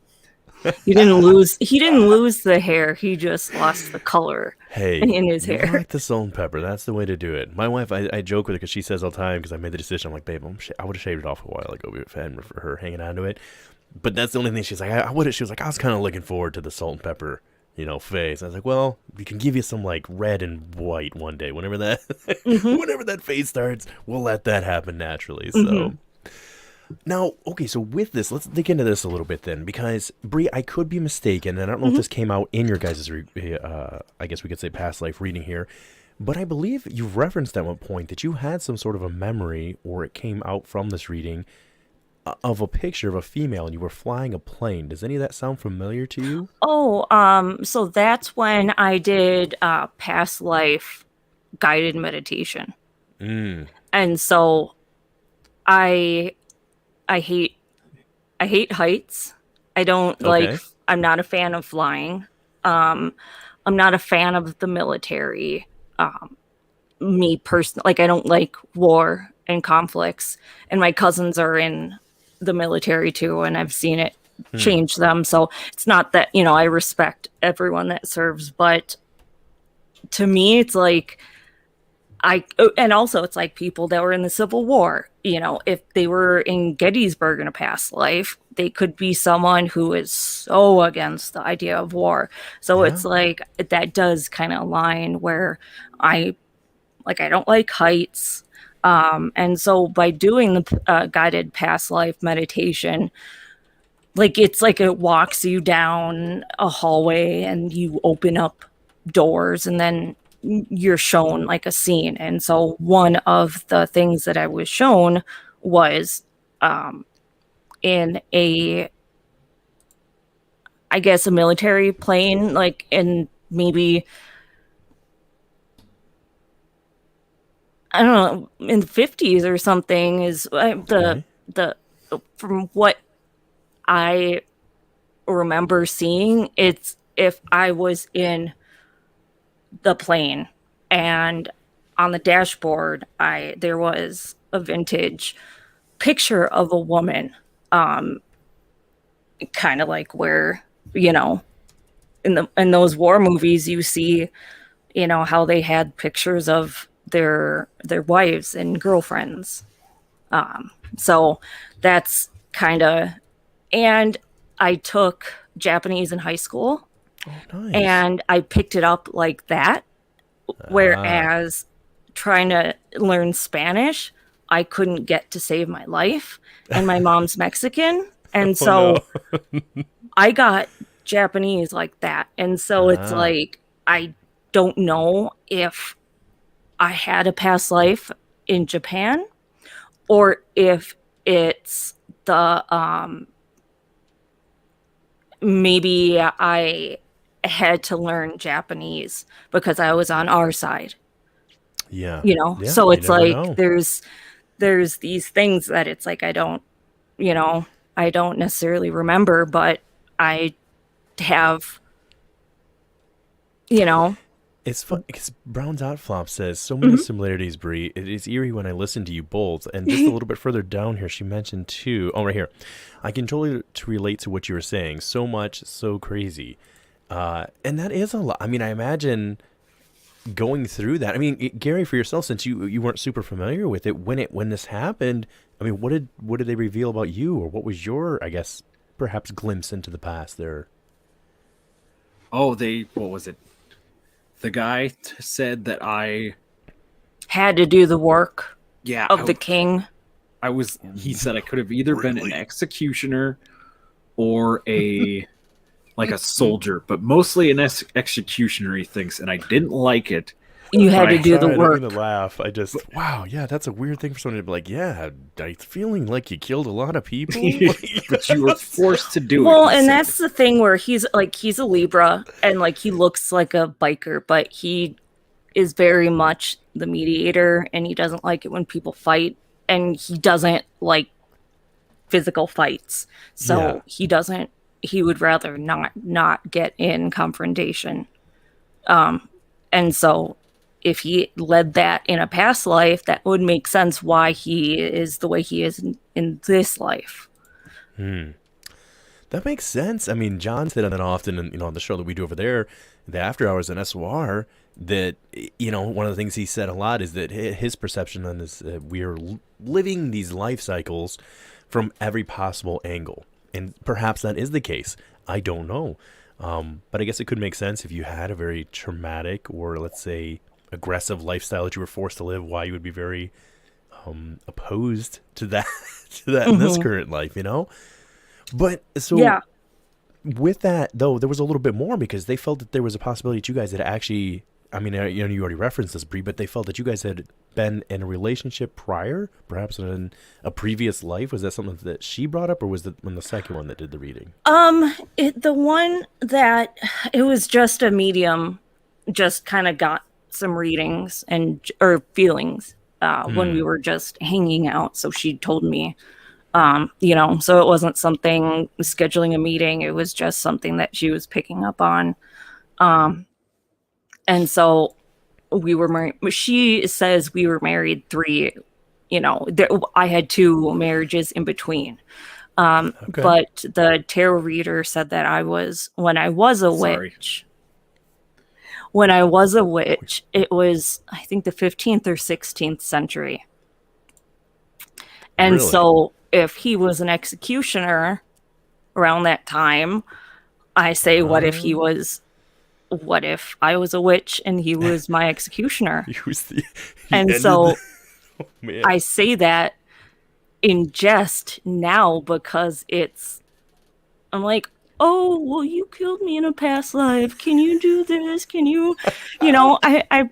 He didn't lose the hair, he just lost the color Hey, in his you hair. like the salt and pepper. That's the way to do it. My wife, I joke with her because she says all the time, because I made the decision. I'm like, babe, I would have shaved it off a while ago if it hadn't for her hanging on to it. But that's the only thing she's like, I would have. She was like, I was kind of looking forward to the salt and pepper, phase. I was like, well, we can give you some like red and white one day. Whenever that, Mm-hmm. whenever that phase starts, we'll let that happen naturally. So. Mm-hmm. Now, okay, so with this, let's dig into this a little bit then, because Bree, I could be mistaken, and I don't know if Mm-hmm. this came out in your guys' I guess we could say past life reading here, but I believe you've referenced at one point that you had some sort of a memory, or it came out from this reading, of a picture of a female, and you were flying a plane. Does any of that sound familiar to you? Oh, so that's when I did past life guided meditation. Mm, And so I I hate heights. I don't like okay. I'm not a fan of flying. Um I'm not a fan of the military. Me personally, like I don't like war and conflicts, and my cousins are in the military too, and I've seen it change them. So it's not that, I respect everyone that serves, but to me it's like and also it's like people that were in the Civil War, if they were in Gettysburg in a past life, they could be someone who is so against the idea of war. So it's like that does kind of align where I don't like heights. And so by doing the guided past life meditation, like it's like it walks you down a hallway and you open up doors and then you're shown like a scene. And so one of the things that I was shown was in a, I guess, a military plane, like in maybe, I don't know, in the 50s or something, is the from what I remember seeing, it's if I was in the plane and on the dashboard there was a vintage picture of a woman, kind of like where, in those war movies you see, how they had pictures of their wives and girlfriends. So that's kind of, and I took Japanese in high school. Oh, nice. And I picked it up like that. Whereas trying to learn Spanish, I couldn't get to save my life. And my mom's Mexican. And so I got Japanese like that. And so it's like, I don't know if I had a past life in Japan or if it's the, maybe I had to learn Japanese because I was on our side. Yeah. So it's like know. there's these things that it's like I don't necessarily remember, but I have, It's fun because Brown's Outflop says so many similarities, Bree. It is eerie when I listen to you both. And just a little bit further down here, she mentioned too. Oh, right here. I can totally relate to what you were saying. So much, so crazy. And that is a lot. I mean, I imagine going through that. I mean, Gary, for yourself, since you weren't super familiar with it, when this happened, I mean, what did they reveal about you, or what was your, I guess, perhaps glimpse into the past there? Oh, what was it? The guy said that I had to do the work of the king. He said I could have either been an executioner or a soldier, but mostly an executioner, he thinks, and I didn't like it. You had to do the work. I'm gonna laugh. Wow, yeah, that's a weird thing for someone to be like, yeah, I'm feeling like you killed a lot of people. But you were forced to do it. Well, and that's the thing where he's a Libra, and like he looks like a biker, but he is very much the mediator, and he doesn't like it when people fight, and he doesn't like physical fights. So he would rather not get in confrontation. And so if he led that in a past life, that would make sense why he is the way he is in this life. That makes sense. I mean, John said that often, and on the show that we do over there, the After Hours in SOR, that one of the things he said a lot is that his perception on this, we are living these life cycles from every possible angle, and perhaps that is the case. I don't know, but I guess it could make sense if you had a very traumatic or, let's say, aggressive lifestyle that you were forced to live, why you would be very opposed to that in this current life, But so with that, though, there was a little bit more because they felt that there was a possibility that you guys had actually, I mean, you already referenced this, Brie, but they felt that you guys had been in a relationship prior, perhaps in a previous life. Was that something that she brought up, or was it when the second one that did the reading? The one that it was just a medium, just kind of got some readings or feelings when we were just hanging out. So she told me, so it wasn't something scheduling a meeting. It was just something that she was picking up on. And so we were married. She says we were married 3, I had 2 marriages in between. But the tarot reader said that when I was a witch, it was, I think, the 15th or 16th century. And so if he was an executioner, around that time, I say, what if I was a witch and he was my executioner? And so I say that in jest now because I'm like, oh, well, you killed me in a past life. Can you do this? Can you, I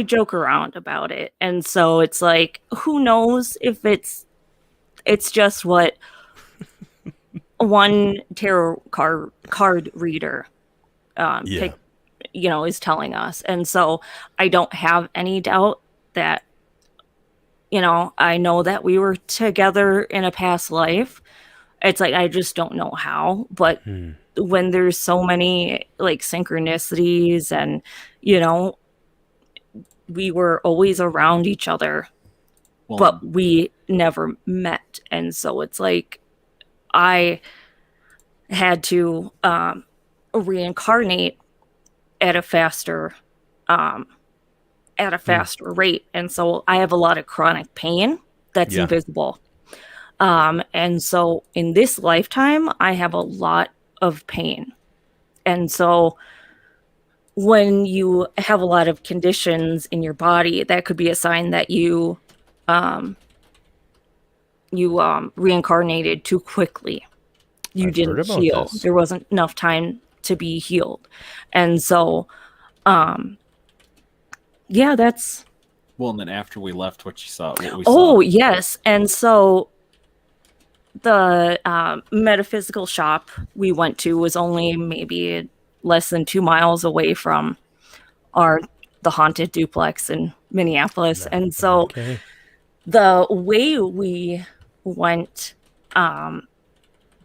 joke around about it. And so it's like, who knows if it's just what one tarot card reader is telling us. And so I don't have any doubt that, I know that we were together in a past life. It's like, I just don't know how. But when there's so many like synchronicities and, we were always around each other, but we never met. And so it's like, I had to reincarnate at a faster rate. And so I have a lot of chronic pain that's invisible. And so in this lifetime, I have a lot of pain. And so when you have a lot of conditions in your body, that could be a sign that you reincarnated too quickly. I've didn't heal. There wasn't enough time to be healed. And so, that's... Well, and then after we left, what we saw. Yes. And so the metaphysical shop we went to was only maybe less than 2 miles away from the haunted duplex in Minneapolis. And so the way we went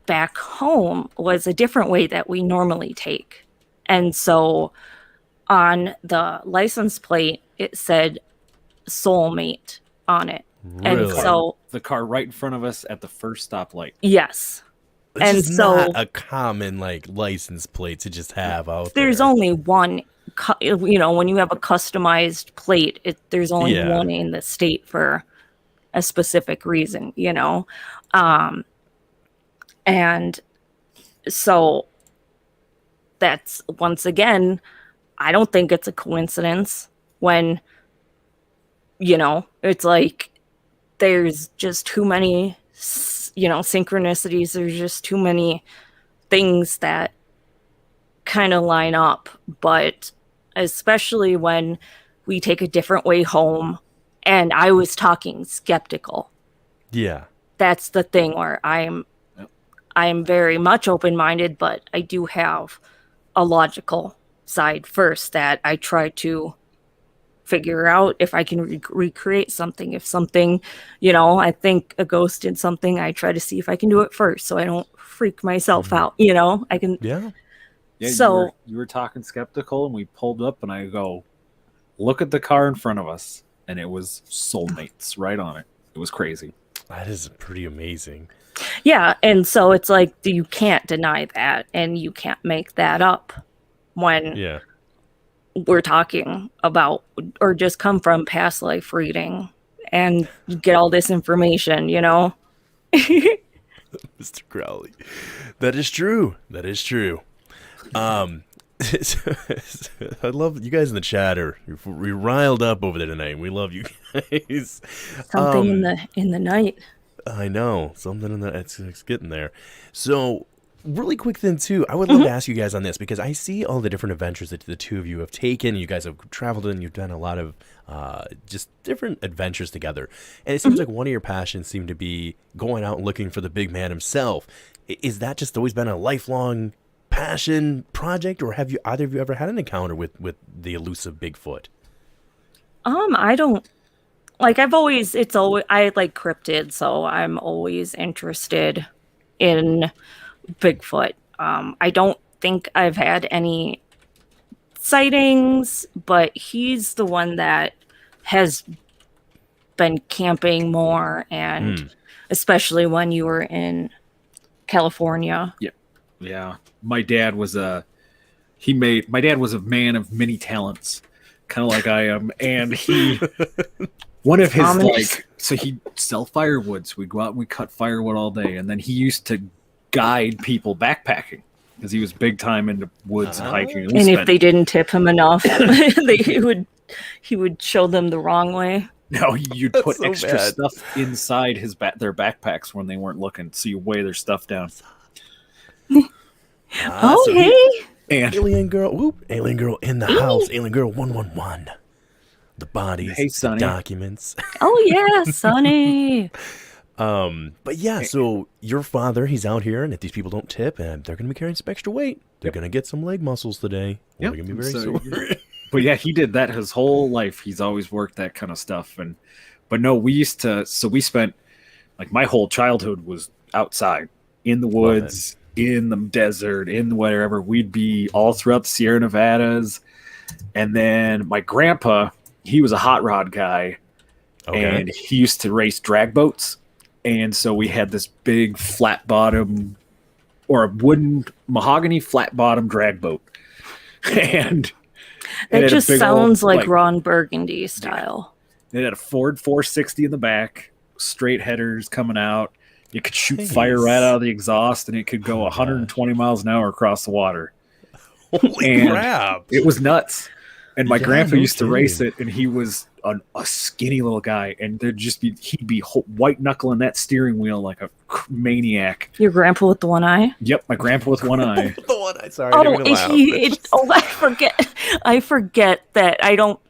back home was a different way that we normally take. And so on the license plate, it said soulmate on it. Really? And so the car right in front of us at the first stoplight. Yes. This is not a common like license plate to just have out there. There's only one, when you have a customized plate, there's only one in the state for a specific reason, and so that's, once again, I don't think it's a coincidence when, it's like there's just too many, synchronicities. There's just too many things that kind of line up. But especially when we take a different way home, and I was talking skeptical. Yeah. That's the thing where I'm very much open-minded, but I do have a logical side first that I try to figure out if I can recreate something. If something, I think a ghost did something, I try to see if I can do it first so I don't freak myself out. I can. Yeah. So you were talking skeptical, and we pulled up, and I go, look at the car in front of us, and it was soulmates right on it. It was crazy. That is pretty amazing. Yeah, and so it's like you can't deny that, and you can't make that up when we're talking about or just come from past life reading and get all this information, Mr. Crowley. That is true. I love you guys in the chat. You're riled up over there tonight. We love you guys. Something in the night. I know, something in the it's getting there. So really quick then too, I would love to ask you guys on this, because I see all the different adventures that the two of you have taken. You guys have traveled and you've done a lot of just different adventures together. And it seems like one of your passions seemed to be going out and looking for the big man himself. Is that just always been a lifelong passion project, or have either of you ever had an encounter with the elusive Bigfoot? I don't I like cryptids, so I'm always interested in Bigfoot. I don't think I've had any sightings, but he's the one that has been camping more, and especially when you were in California. Yeah. My dad was a man of many talents, kind of like I am, and one of his he'd sell firewood, so we'd go out and we'd cut firewood all day, and then he used to guide people backpacking because he was big time into woods and hiking. And if they didn't tip him enough, he would show them the wrong way. No, you'd put so extra bad. stuff inside their backpacks when they weren't looking, so you weigh their stuff down. So hey! And Alien girl, whoop! Alien girl in the house. Alien girl 111. The bodies, Hey, the Sonny. documents. Oh yeah, Sonny. But yeah, so your father, he's out here, and if these people don't tip, and they're going to be carrying some extra weight, they're going to get some leg muscles today. They're going to be very sore. But yeah, he did that his whole life. He's always worked that kind of stuff. But no, we spent like my whole childhood was outside in the woods, in the desert, in wherever. We'd be all throughout the Sierra Nevadas. And then my grandpa, he was a hot rod guy, and he used to race drag boats. And so we had this big flat bottom or a wooden mahogany flat bottom drag boat. And it just sounds like Ron Burgundy style. It had a Ford 460 in the back, straight headers coming out. You could shoot fire right out of the exhaust, and it could go 120 miles an hour across the water. Holy crap! It was nuts. And my grandpa used to race it, and he was a skinny little guy, and he'd be white knuckling that steering wheel like a maniac. Your grandpa with the one eye? Yep, my grandpa with one eye. The one eye. Sorry, I didn't mean to laugh. I forget that I don't.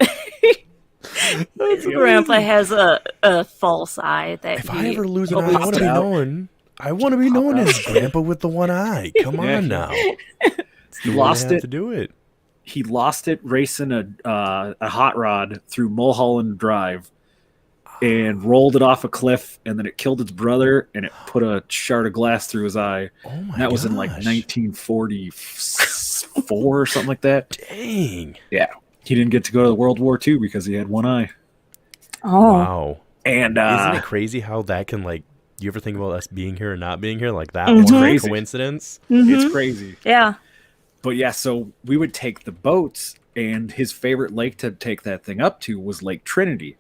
His grandpa has a false eye. That if I ever lose an eye, I want to be known. I want to be known as grandpa with the one eye. Come on now. He lost it. To do it. He lost it racing a hot rod through Mulholland Drive and rolled it off a cliff, and then it killed his brother, and it put a shard of glass through his eye. Oh my and that was in like 1944 or something like that. Dang. Yeah. He didn't get to go to World War II because he had one eye. Oh. Wow. And isn't it crazy how that can, like, you ever think about us being here and not being here? Like that Mm-hmm. one coincidence? Mm-hmm. It's crazy. Yeah. But yeah, so we would take the boats, and his favorite lake to take that thing up to was Lake Trinity,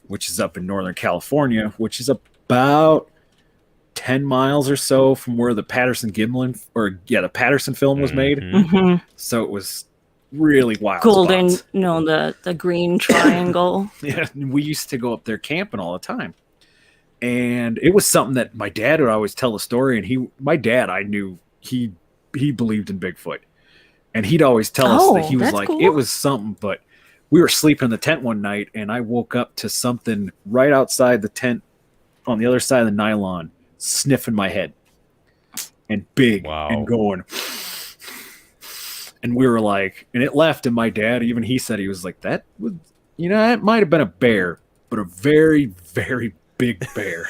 which is up in Northern California, which is about 10 miles or so from where the Patterson film was made. Mm-hmm. So it was really wild. Golden, spots. the green triangle. Yeah, we used to go up there camping all the time. And it was something that my dad would always tell a story, and my dad, I knew he believed in Bigfoot. And he'd always tell us that he was like, cool. It was something, but we were sleeping in the tent one night, and I woke up to something right outside the tent on the other side of the nylon, sniffing my head. And big and going. And we were like, and it left, and my dad, even he said, he was like, that was, it might have been a bear, but a very, very big bear.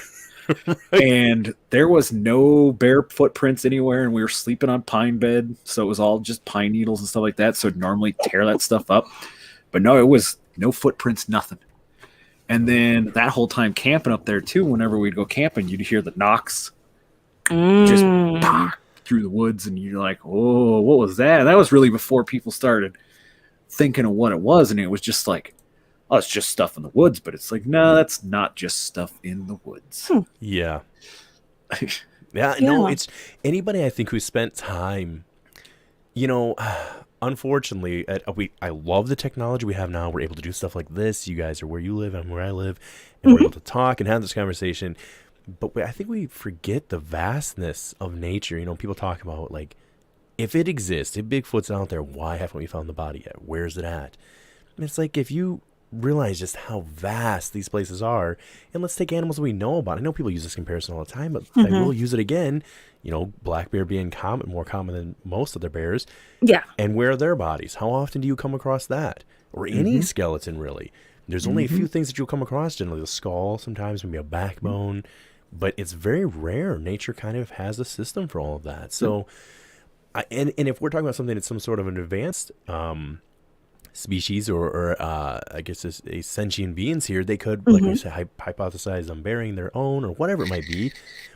And there was no bear footprints anywhere, and we were sleeping on pine bed, so it was all just pine needles and stuff like that, so it'd normally tear that stuff up. But no, it was no footprints, nothing. And then that whole time camping up there too, whenever we'd go camping, you'd hear the knocks just through the woods, and you're like, oh, what was that? And that was really before people started thinking of what it was, and it was just like, oh, it's just stuff in the woods. But it's like, no, that's not just stuff in the woods. Yeah. No, it's anybody I think who spent time, unfortunately, I love the technology we have now. We're able to do stuff like this. You guys are where you live, I'm where I live, and we're able to talk and have this conversation. But I think we forget the vastness of nature. People talk about, like, if it exists, if Bigfoot's out there, why haven't we found the body yet? Where's it at? And it's like, if you realize just how vast these places are, and let's take animals we know about. I know people use this comparison all the time, but I will use it again. Black bear being more common than most other bears. Yeah. And where are their bodies? How often do you come across that? Or any skeleton, really? There's only a few things that you'll come across. Generally, the skull, sometimes maybe a backbone. But it's very rare. Nature kind of has a system for all of that. So, and if we're talking about something that's some sort of an advanced species or I guess a sentient beings here, they could, like you said, hypothesize them burying their own or whatever it might be.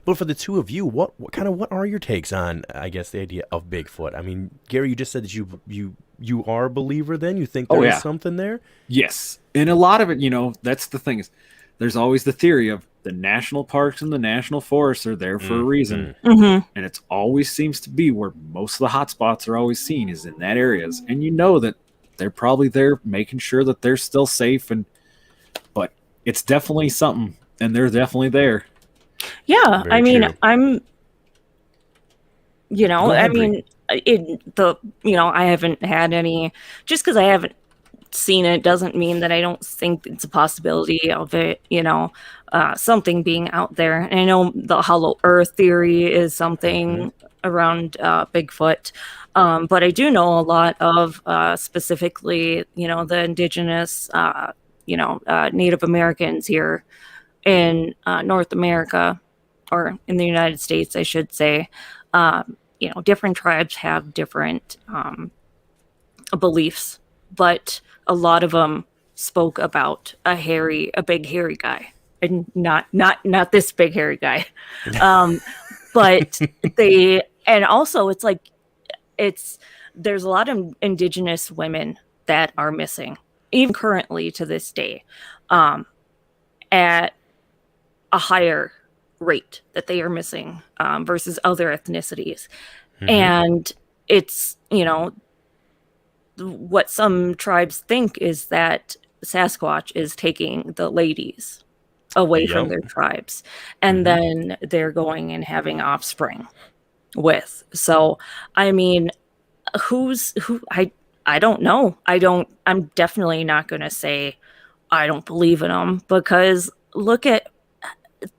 But for the two of you, what are your takes on, I guess, the idea of Bigfoot? I mean, Gary, you just said that you are a believer then? You think there is something there? Yes. And a lot of it, that's the thing is, there's always the theory of, the national parks and the national forests are there for a reason. Mm-hmm. And it always seems to be where most of the hot spots are always seen is in that areas. And you know that they're probably there making sure that they're still safe. But it's definitely something, and they're definitely there. Yeah, Very I mean, true. Go I ahead, mean, I haven't had any, just because I haven't seen it doesn't mean that I don't think it's a possibility of it, something being out there. And I know the hollow earth theory is something around Bigfoot. But I do know a lot of specifically, the indigenous, Native Americans here in North America, or in the United States, I should say. Different tribes have different beliefs, but a lot of them spoke about a big hairy guy, and not this big hairy guy. But and also there's a lot of indigenous women that are missing, even currently to this day, at a higher rate that they are missing versus other ethnicities. And it's, what some tribes think is that Sasquatch is taking the ladies away from their tribes, and then they're going and having offspring with. So, I mean, I don't know. I'm definitely not going to say I don't believe in them, because look at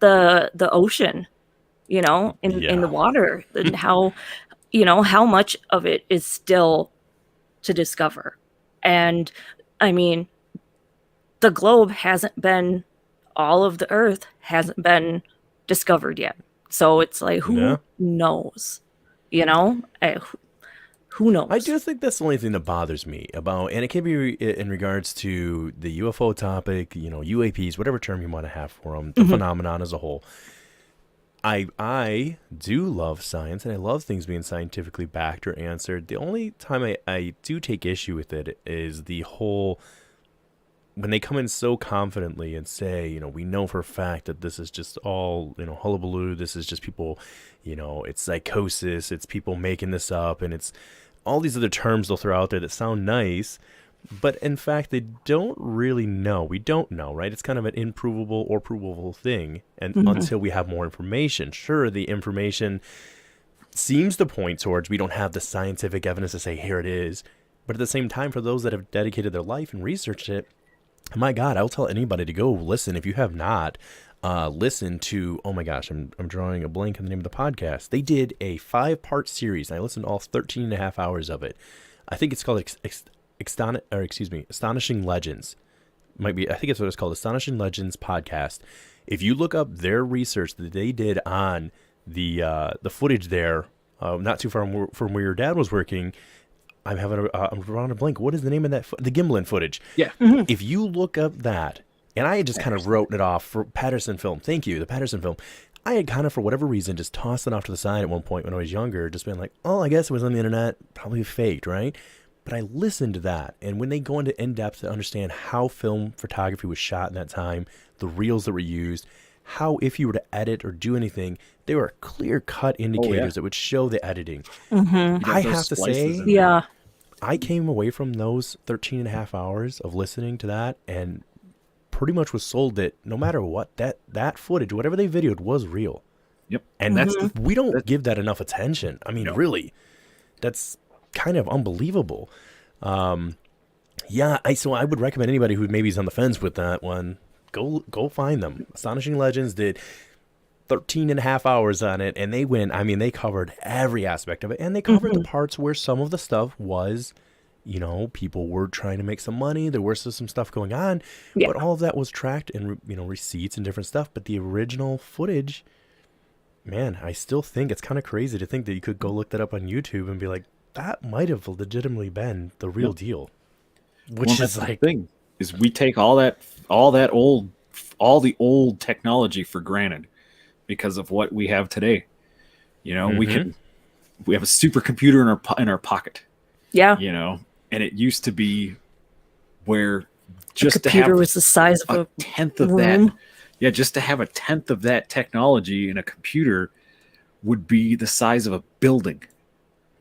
the ocean, in the water, and how much of it is still to discover. And I mean, the globe all of the earth hasn't been discovered yet. So it's like, who knows? Who knows? I do think that's the only thing that bothers me about, and it can be in regards to the UFO topic, UAPs, whatever term you want to have for them, the phenomenon as a whole. I do love science, and I love things being scientifically backed or answered. The only time I do take issue with it is the whole, when they come in so confidently and say, we know for a fact that this is just all, hullabaloo, this is just people, it's psychosis, it's people making this up, and it's all these other terms they'll throw out there that sound nice, but in fact they don't really know. We don't know, right? It's kind of an improvable or provable thing, and until we have more information. Sure, the information seems to point towards we don't have the scientific evidence to say here it is, but at the same time, for those that have dedicated their life and researched it, my God, I'll tell anybody to go listen. If you have not, listen to, oh my gosh, I'm drawing a blank on the name of the podcast. They did a 5-part series, and I listened to all 13 and a half hours of it. I think it's called Astonishing Legends. I think it's what it's called, Astonishing Legends Podcast. If you look up their research that they did on the footage there, not too far from where your dad was working, I'm drawing a blank. What is the name of that? The Gimlin footage. Yeah. If you look up that, and I had just kind of wrote it off for Patterson Film. Thank you, the Patterson Film. I had kind of, for whatever reason, just tossed it off to the side at one point when I was younger, just being like, oh, I guess it was on the internet, probably faked, right? But I listened to that, and when they go into in-depth to understand how film photography was shot in that time, the reels that were used, how if you were to edit or do anything, there were clear-cut indicators that would show the editing. I have to say, I came away from those 13 and a half hours of listening to that and pretty much was sold that no matter what, that footage, whatever they videoed, was real. Yep. And we don't give that enough attention. I mean, really, that's kind of unbelievable. So I would recommend anybody who maybe is on the fence with that one, go find them. Astonishing Legends did 13 and a half hours on it, and they covered every aspect of it, and they covered the parts where some of the stuff was, people were trying to make some money, there was some stuff going on, but all of that was tracked and, receipts and different stuff. But the original footage, man, I still think it's kind of crazy to think that you could go look that up on YouTube and be like, that might have legitimately been the real deal. Which is like, the thing is, we take all the old technology for granted because of what we have today. We have a supercomputer in our pocket. Yeah. And it used to be where just the computer to have was the size of a tenth of room. that, Yeah, just to have a tenth of that technology in a computer would be the size of a building.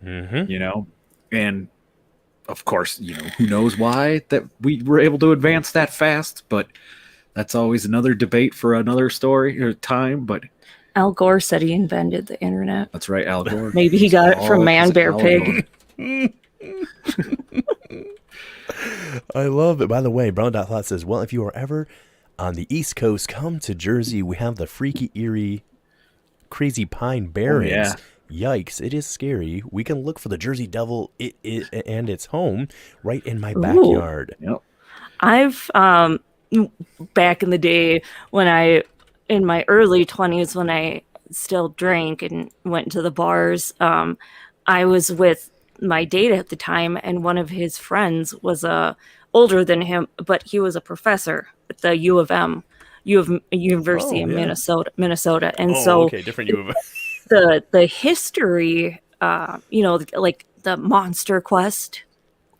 You know, and of course, you know, who knows why that we were able to advance that fast, but that's always another debate for another story or time. But Al Gore said he invented the internet. that's right, Al Gore. Maybe he got it from Man Bear Al Pig. I love it. By the way, Brown Dot Thought says, well, if you are ever on the East Coast, come to Jersey. We have the freaky, eerie, crazy Pine Barrens. yeah. Yikes, it is scary. We can look for the Jersey Devil and its home right in my backyard. Yep. I've back in the day in my early 20s when I still drank and went to the bars, I was with my date at the time, and one of his friends was older than him, but he was a professor at the U of M, University of Minnesota. And different U of M. The history, like the Monster Quest,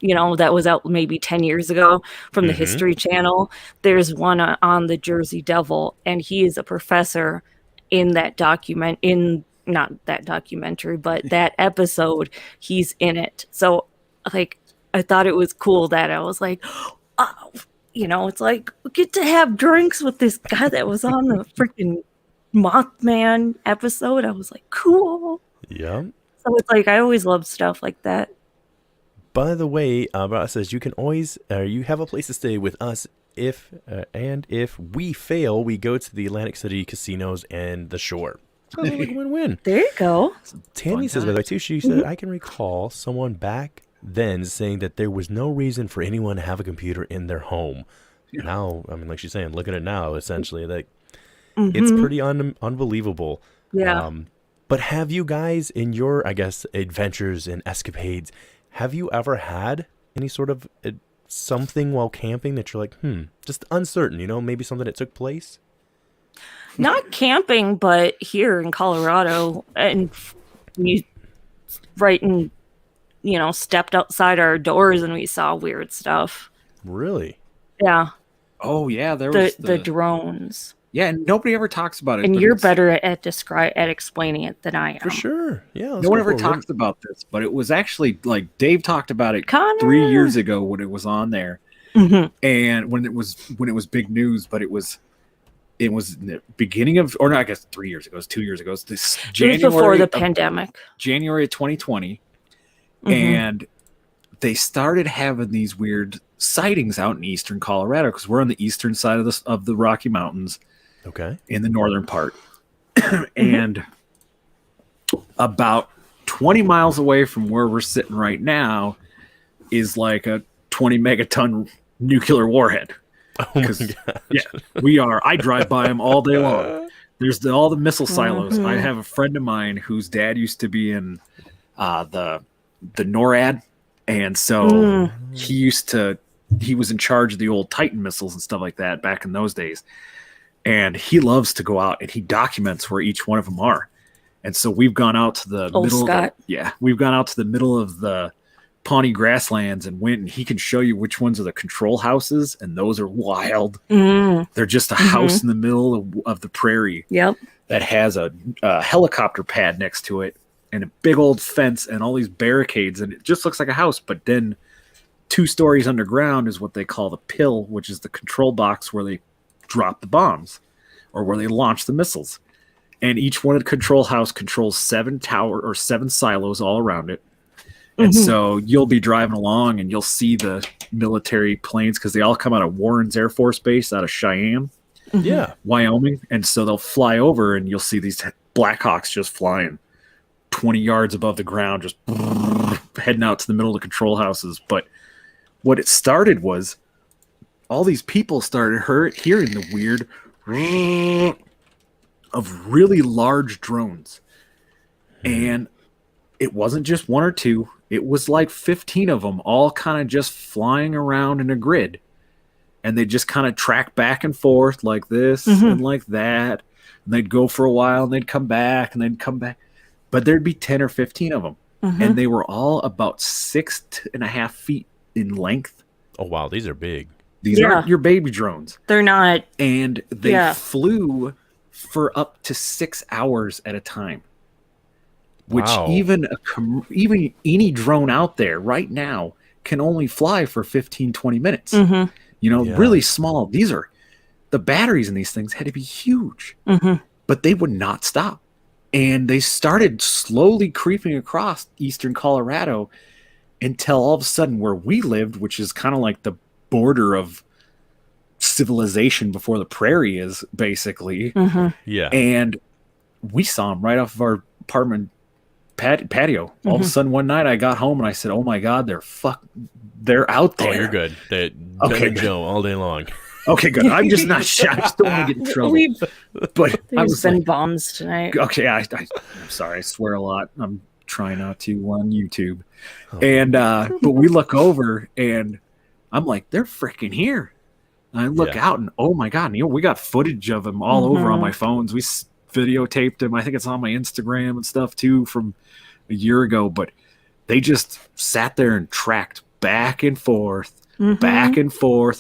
that was out maybe 10 years ago from the History Channel. There's one on the Jersey Devil, and he is a professor in that not that documentary, but that episode, he's in it. So, like, I thought it was cool that I was like, oh, it's like, we get to have drinks with this guy that was on the freaking Mothman episode. I was like, cool. Yeah. So it's like, I always love stuff like that. By the way, Brad says you can always, you have a place to stay with us if we fail, we go to the Atlantic City casinos and the shore. Sounds like a win-win. There you go. Tammy says, by the way, too, she said, I can recall someone back then saying that there was no reason for anyone to have a computer in their home. Yeah. Now, I mean, like she's saying, look at it now, essentially. Like, it's pretty unbelievable. Yeah. But have you guys, in your, I guess, adventures and escapades, have you ever had any sort of something while camping that you're like, just uncertain, maybe something that took place? Not camping, but here in Colorado, and we stepped outside our doors and we saw weird stuff. Really? Yeah. Oh yeah, there was the drones. Yeah, and nobody ever talks about it. And you're better at explaining it than I am. For sure. Yeah. No one ever talks about this, but it was actually like Dave talked about it 3 years ago when it was on there, and when it was big news. But it was in the beginning of, or no, I guess 3 years ago. It was 2 years ago. It was January before the pandemic, January of 2020, and they started having these weird sightings out in eastern Colorado because we're on the eastern side of the Rocky Mountains. Okay. In the northern part. And about 20 miles away from where we're sitting right now is like a 20 megaton nuclear warhead. Oh my gosh. Yeah, we are. I drive by them all day long. There's all the missile silos. I have a friend of mine whose dad used to be in the NORAD. And so he was in charge of the old Titan missiles and stuff like that back in those days. And he loves to go out and he documents where each one of them are. And so we've gone out to the we've gone out to the middle of the Pawnee grasslands and went, and he can show you which ones are the control houses, and those are wild. They're just a house in the middle of the prairie that has a helicopter pad next to it and a big old fence and all these barricades, and it just looks like a house. But then 2 stories underground is what they call the pill, which is the control box where they drop the bombs or where they launch the missiles. And each one of the control house controls 7 silos all around it. And so you'll be driving along and you'll see the military planes because they all come out of Warren's Air Force Base out of Cheyenne, Wyoming. And so they'll fly over and you'll see these Blackhawks just flying 20 yards above the ground, just heading out to the middle of the control houses. But what it started was all these people started hearing the weird of really large drones. And it wasn't just 1 or 2. It was like 15 of them all kind of just flying around in a grid. And they just kind of track back and forth like this and like that. And they'd go for a while and they'd come back and they'd come back. But there'd be 10 or 15 of them. And they were all about 6.5 feet in length. Oh, wow. These are big. These aren't your baby drones. They're not. And they flew for up to 6 hours at a time. Which even any drone out there right now can only fly for 15, 20 minutes. You know, really small. The batteries in these things had to be huge. But they would not stop. And they started slowly creeping across eastern Colorado until all of a sudden where we lived, which is kind of like the border of civilization before the prairie is, basically. And we saw them right off of our apartment patio. All of a sudden one night I got home and I said, oh my God, they're out there. Oh, you're good. Okay, Joe all day long. Okay, good. I'm just not sure. I just don't want to get in trouble. But there's been bombs tonight. Okay, I'm sorry. I swear a lot. I'm trying not to on YouTube. And but we look over and I'm like, they're freaking here. And I look out and oh my God, we got footage of them all over on my phones. We videotaped them. I think it's on my Instagram and stuff too from a year ago. But they just sat there and tracked back and forth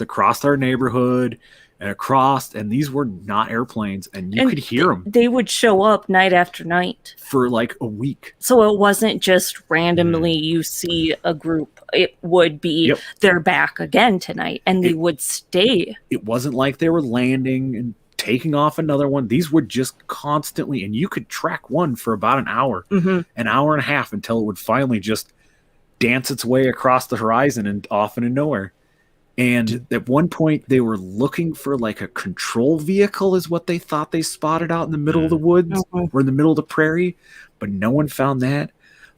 across our neighborhood and across, and these were not airplanes, and you could hear them. They would show up night after night for like a week. So it wasn't just randomly you see a group. It would be they're back again tonight, and they would stay. It wasn't like they were landing and taking off another one. These would just constantly, and you could track one for about an hour, an hour and a half, until it would finally just dance its way across the horizon and off into nowhere. And at one point they were looking for like a control vehicle is what they thought they spotted out in the middle of the woods or in the middle of the prairie, but no one found that.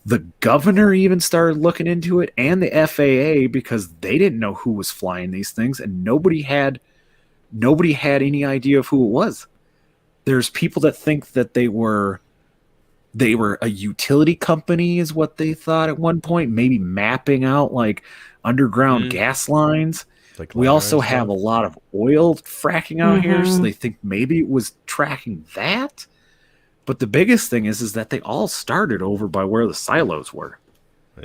The governor even started looking into it, and the FAA, because they didn't know who was flying these things, and nobody had any idea of who it was. There's people that think that they were a utility company is what they thought at one point, maybe mapping out like underground gas lines. Like we also have a lot of oil fracking out here, so they think maybe it was tracking that. But the biggest thing is that they all started over by where the silos were.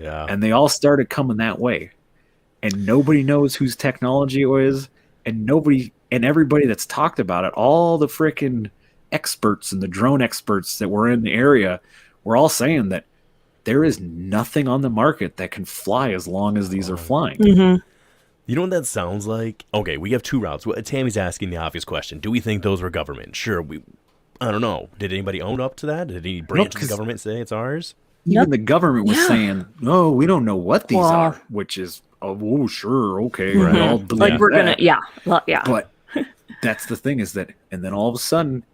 Yeah. And they all started coming that way. And nobody knows whose technology it was, and everybody that's talked about it, all the freaking experts and the drone experts that were in the area were all saying that there is nothing on the market that can fly as long as these are flying. You know what that sounds like? Okay, we have two routes. Tammy's asking the obvious question. Do we think those were government? Sure, I don't know. Did anybody own up to that? Did any branch of the government say it's ours? Even the government was saying, no, we don't know what these are, which is, oh, sure, okay. I'll believe we're going to, But that's the thing is that, and then all of a sudden,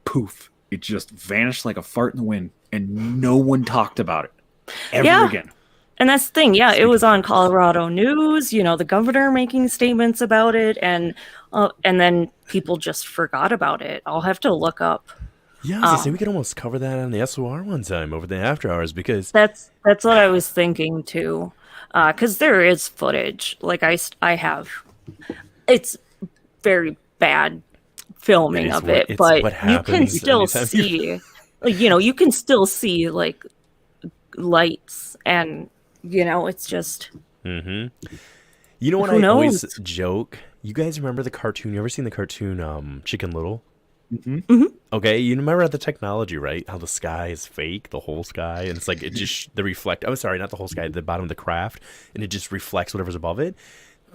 poof, it just vanished like a fart in the wind, and no one talked about it ever again. And that's the thing. Yeah, it was on Colorado news, the governor making statements about it, and then people just forgot about it. I'll have to look up. Yeah, I was gonna say we could almost cover that on the SOR one time over the after hours, because that's what I was thinking too. Because there is footage. Like I have, it's very bad filming of it, but you can still see, you can still see like lights, and it's just. You know what? I always joke. You guys remember the cartoon? You ever seen the cartoon Chicken Little? Okay, you remember the technology, right? How the sky is fake, the whole sky, and it's like it just I'm sorry, not the whole sky, the bottom of the craft, and it just reflects whatever's above it.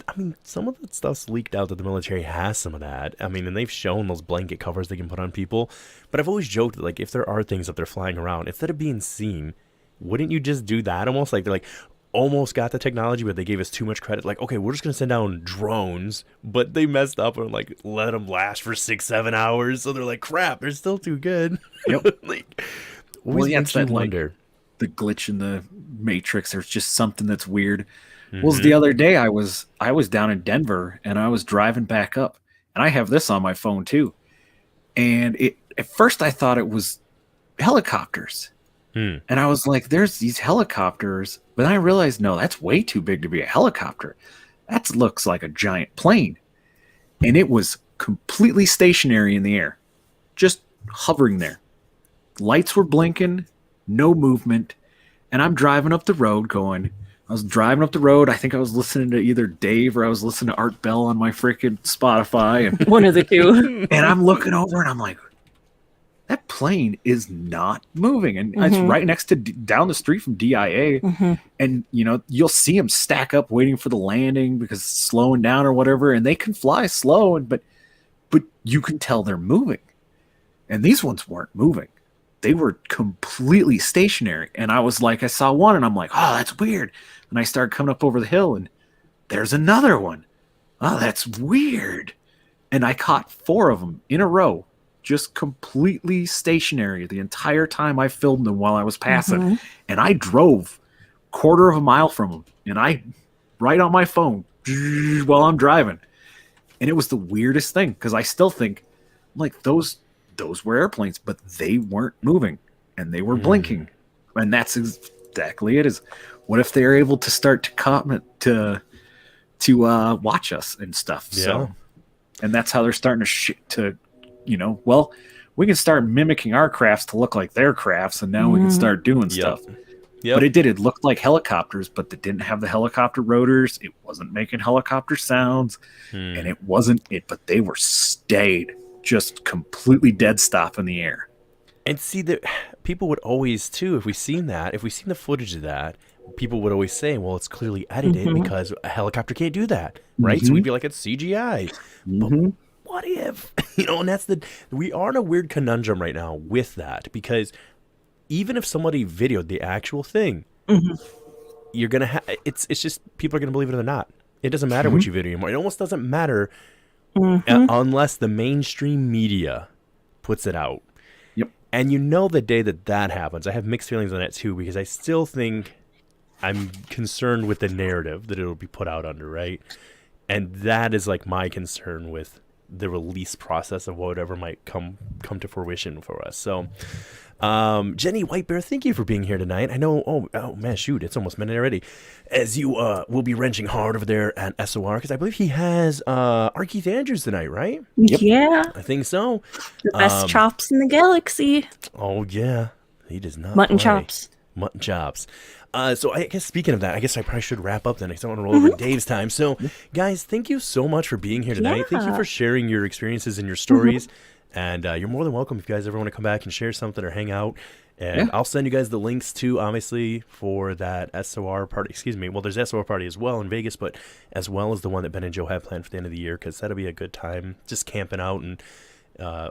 I mean, some of that stuff's leaked out that the military has some of that. I mean, and they've shown those blanket covers they can put on people. But I've always joked that, like, if there are things that they're flying around, instead of being seen, wouldn't you just do that almost? Like, they're like, almost got the technology, but they gave us too much credit. Like, okay, we're just going to send down drones, but they messed up and, like, let them last for 6-7 hours. So they're like, crap, they're still too good. Yep. Like, it's that, like, the glitch in the Matrix. There's just something that's weird. Well, the other day I was down in Denver, and I was driving back up, and I have this on my phone too. And at first I thought it was helicopters. And I was like, there's these helicopters, but then I realized, no, that's way too big to be a helicopter. That looks like a giant plane. And it was completely stationary in the air, just hovering there. Lights were blinking, no movement. And I'm driving up the road going, I was driving up the road. I think I was listening to either Dave or I was listening to Art Bell on my freaking Spotify. And, One of the two. and I'm looking over and I'm like, that plane is not moving. And it's right next to down the street from DIA. And, you know, you'll see them stack up waiting for the landing because it's slowing down or whatever. And they can fly slow, but you can tell they're moving. And these ones weren't moving. They were completely stationary. And I was like, I saw one and I'm like, oh, that's weird. And I started coming up over the hill and there's another one. Oh, that's weird. And I caught 4 of them in a row, just completely stationary the entire time I filmed them while I was passing. And I drove 1/4 mile from them. And I, right on my phone while I'm driving. And it was the weirdest thing because I still think, like, those were airplanes, but they weren't moving and they were blinking. And that's exactly it. Is what if they're able to start to comment to watch us and stuff? Yeah. So, and that's how they're starting to you know, well, we can start mimicking our crafts to look like their crafts, and now we can start doing stuff. But it looked like helicopters, but they didn't have the helicopter rotors. It wasn't making helicopter sounds, and it wasn't it. But they were stayed just completely dead stop in the air. And see, that people would always too, if we seen the footage of that, people would always say, well, it's clearly edited because a helicopter can't do that, right? So we'd be like, it's CGI. But what if, you know, and we are in a weird conundrum right now with that, because even if somebody videoed the actual thing, you're going to it's just, people are going to believe it or not. It doesn't matter what you video anymore. It almost doesn't matter unless the mainstream media puts it out. And you know, the day that happens, I have mixed feelings on that too, because I still think I'm concerned with the narrative that it'll be put out under, right? And that is like my concern with the release process of whatever might come to fruition for us. So, Jenny White Bear, thank you for being here tonight. I know, oh man, shoot, it's almost midnight already. As you will be wrenching hard over there at SOR, because I believe he has R. Keith Andrews tonight, right? Yeah. I think so. The best chops in the galaxy. Oh, yeah. He does not Mutton play. chops. Mutton chops. So I guess speaking of that, I guess I probably should wrap up then. I don't want to roll over Dave's time. So, guys, thank you so much for being here tonight. Thank you for sharing your experiences and your stories. And you're more than welcome if you guys ever want to come back and share something or hang out. And I'll send you guys the links too, obviously, for that SOR party. Excuse me. Well, there's SOR party as well in Vegas, but as well as the one that Ben and Joe have planned for the end of the year, because that'll be a good time, just camping out and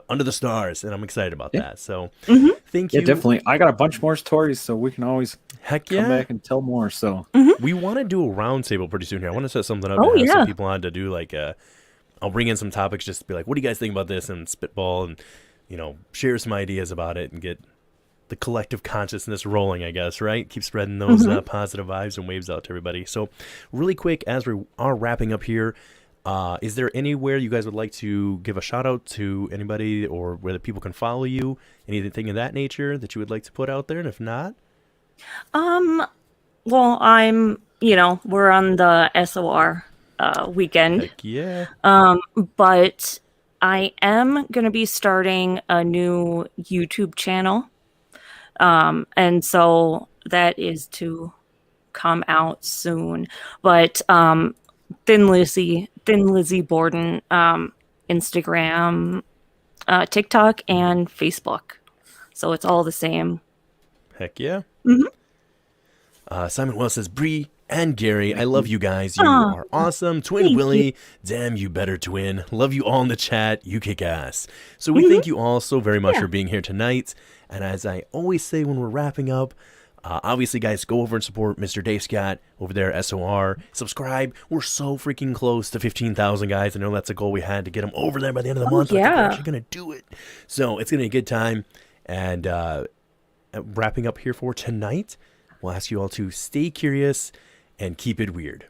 under the stars. And I'm excited about that. So thank you. Yeah, definitely. I got a bunch more stories, so we can always come back and tell more. So we want to do a round table pretty soon here. I want to set something up to have some people on to do like I'll bring in some topics just to be like, what do you guys think about this, and spitball and, you know, share some ideas about it and get the collective consciousness rolling, I guess, right? Keep spreading those positive vibes and waves out to everybody. So really quick, as we are wrapping up here, is there anywhere you guys would like to give a shout out to anybody, or where the people can follow you, anything of that nature that you would like to put out there? And if not? Well, we're on the SOR weekend. Heck yeah. But I am going to be starting a new YouTube channel. And so that is to come out soon. But Thin Lizzie Borden, Instagram, TikTok, and Facebook. So it's all the same. Heck yeah. Simon Wells says, Bree and Gary, I love you guys. You are awesome. Twin Willy, damn, you better twin. Love you all in the chat. You kick ass. So we thank you all so very much for being here tonight. And as I always say when we're wrapping up, obviously, guys, go over and support Mr. Dave Scott over there at SOR. Subscribe. We're so freaking close to 15,000, guys. I know that's a goal we had to get them over there by the end of the month. But we're actually going to do it. So it's going to be a good time. And wrapping up here for tonight, we'll ask you all to stay curious and keep it weird.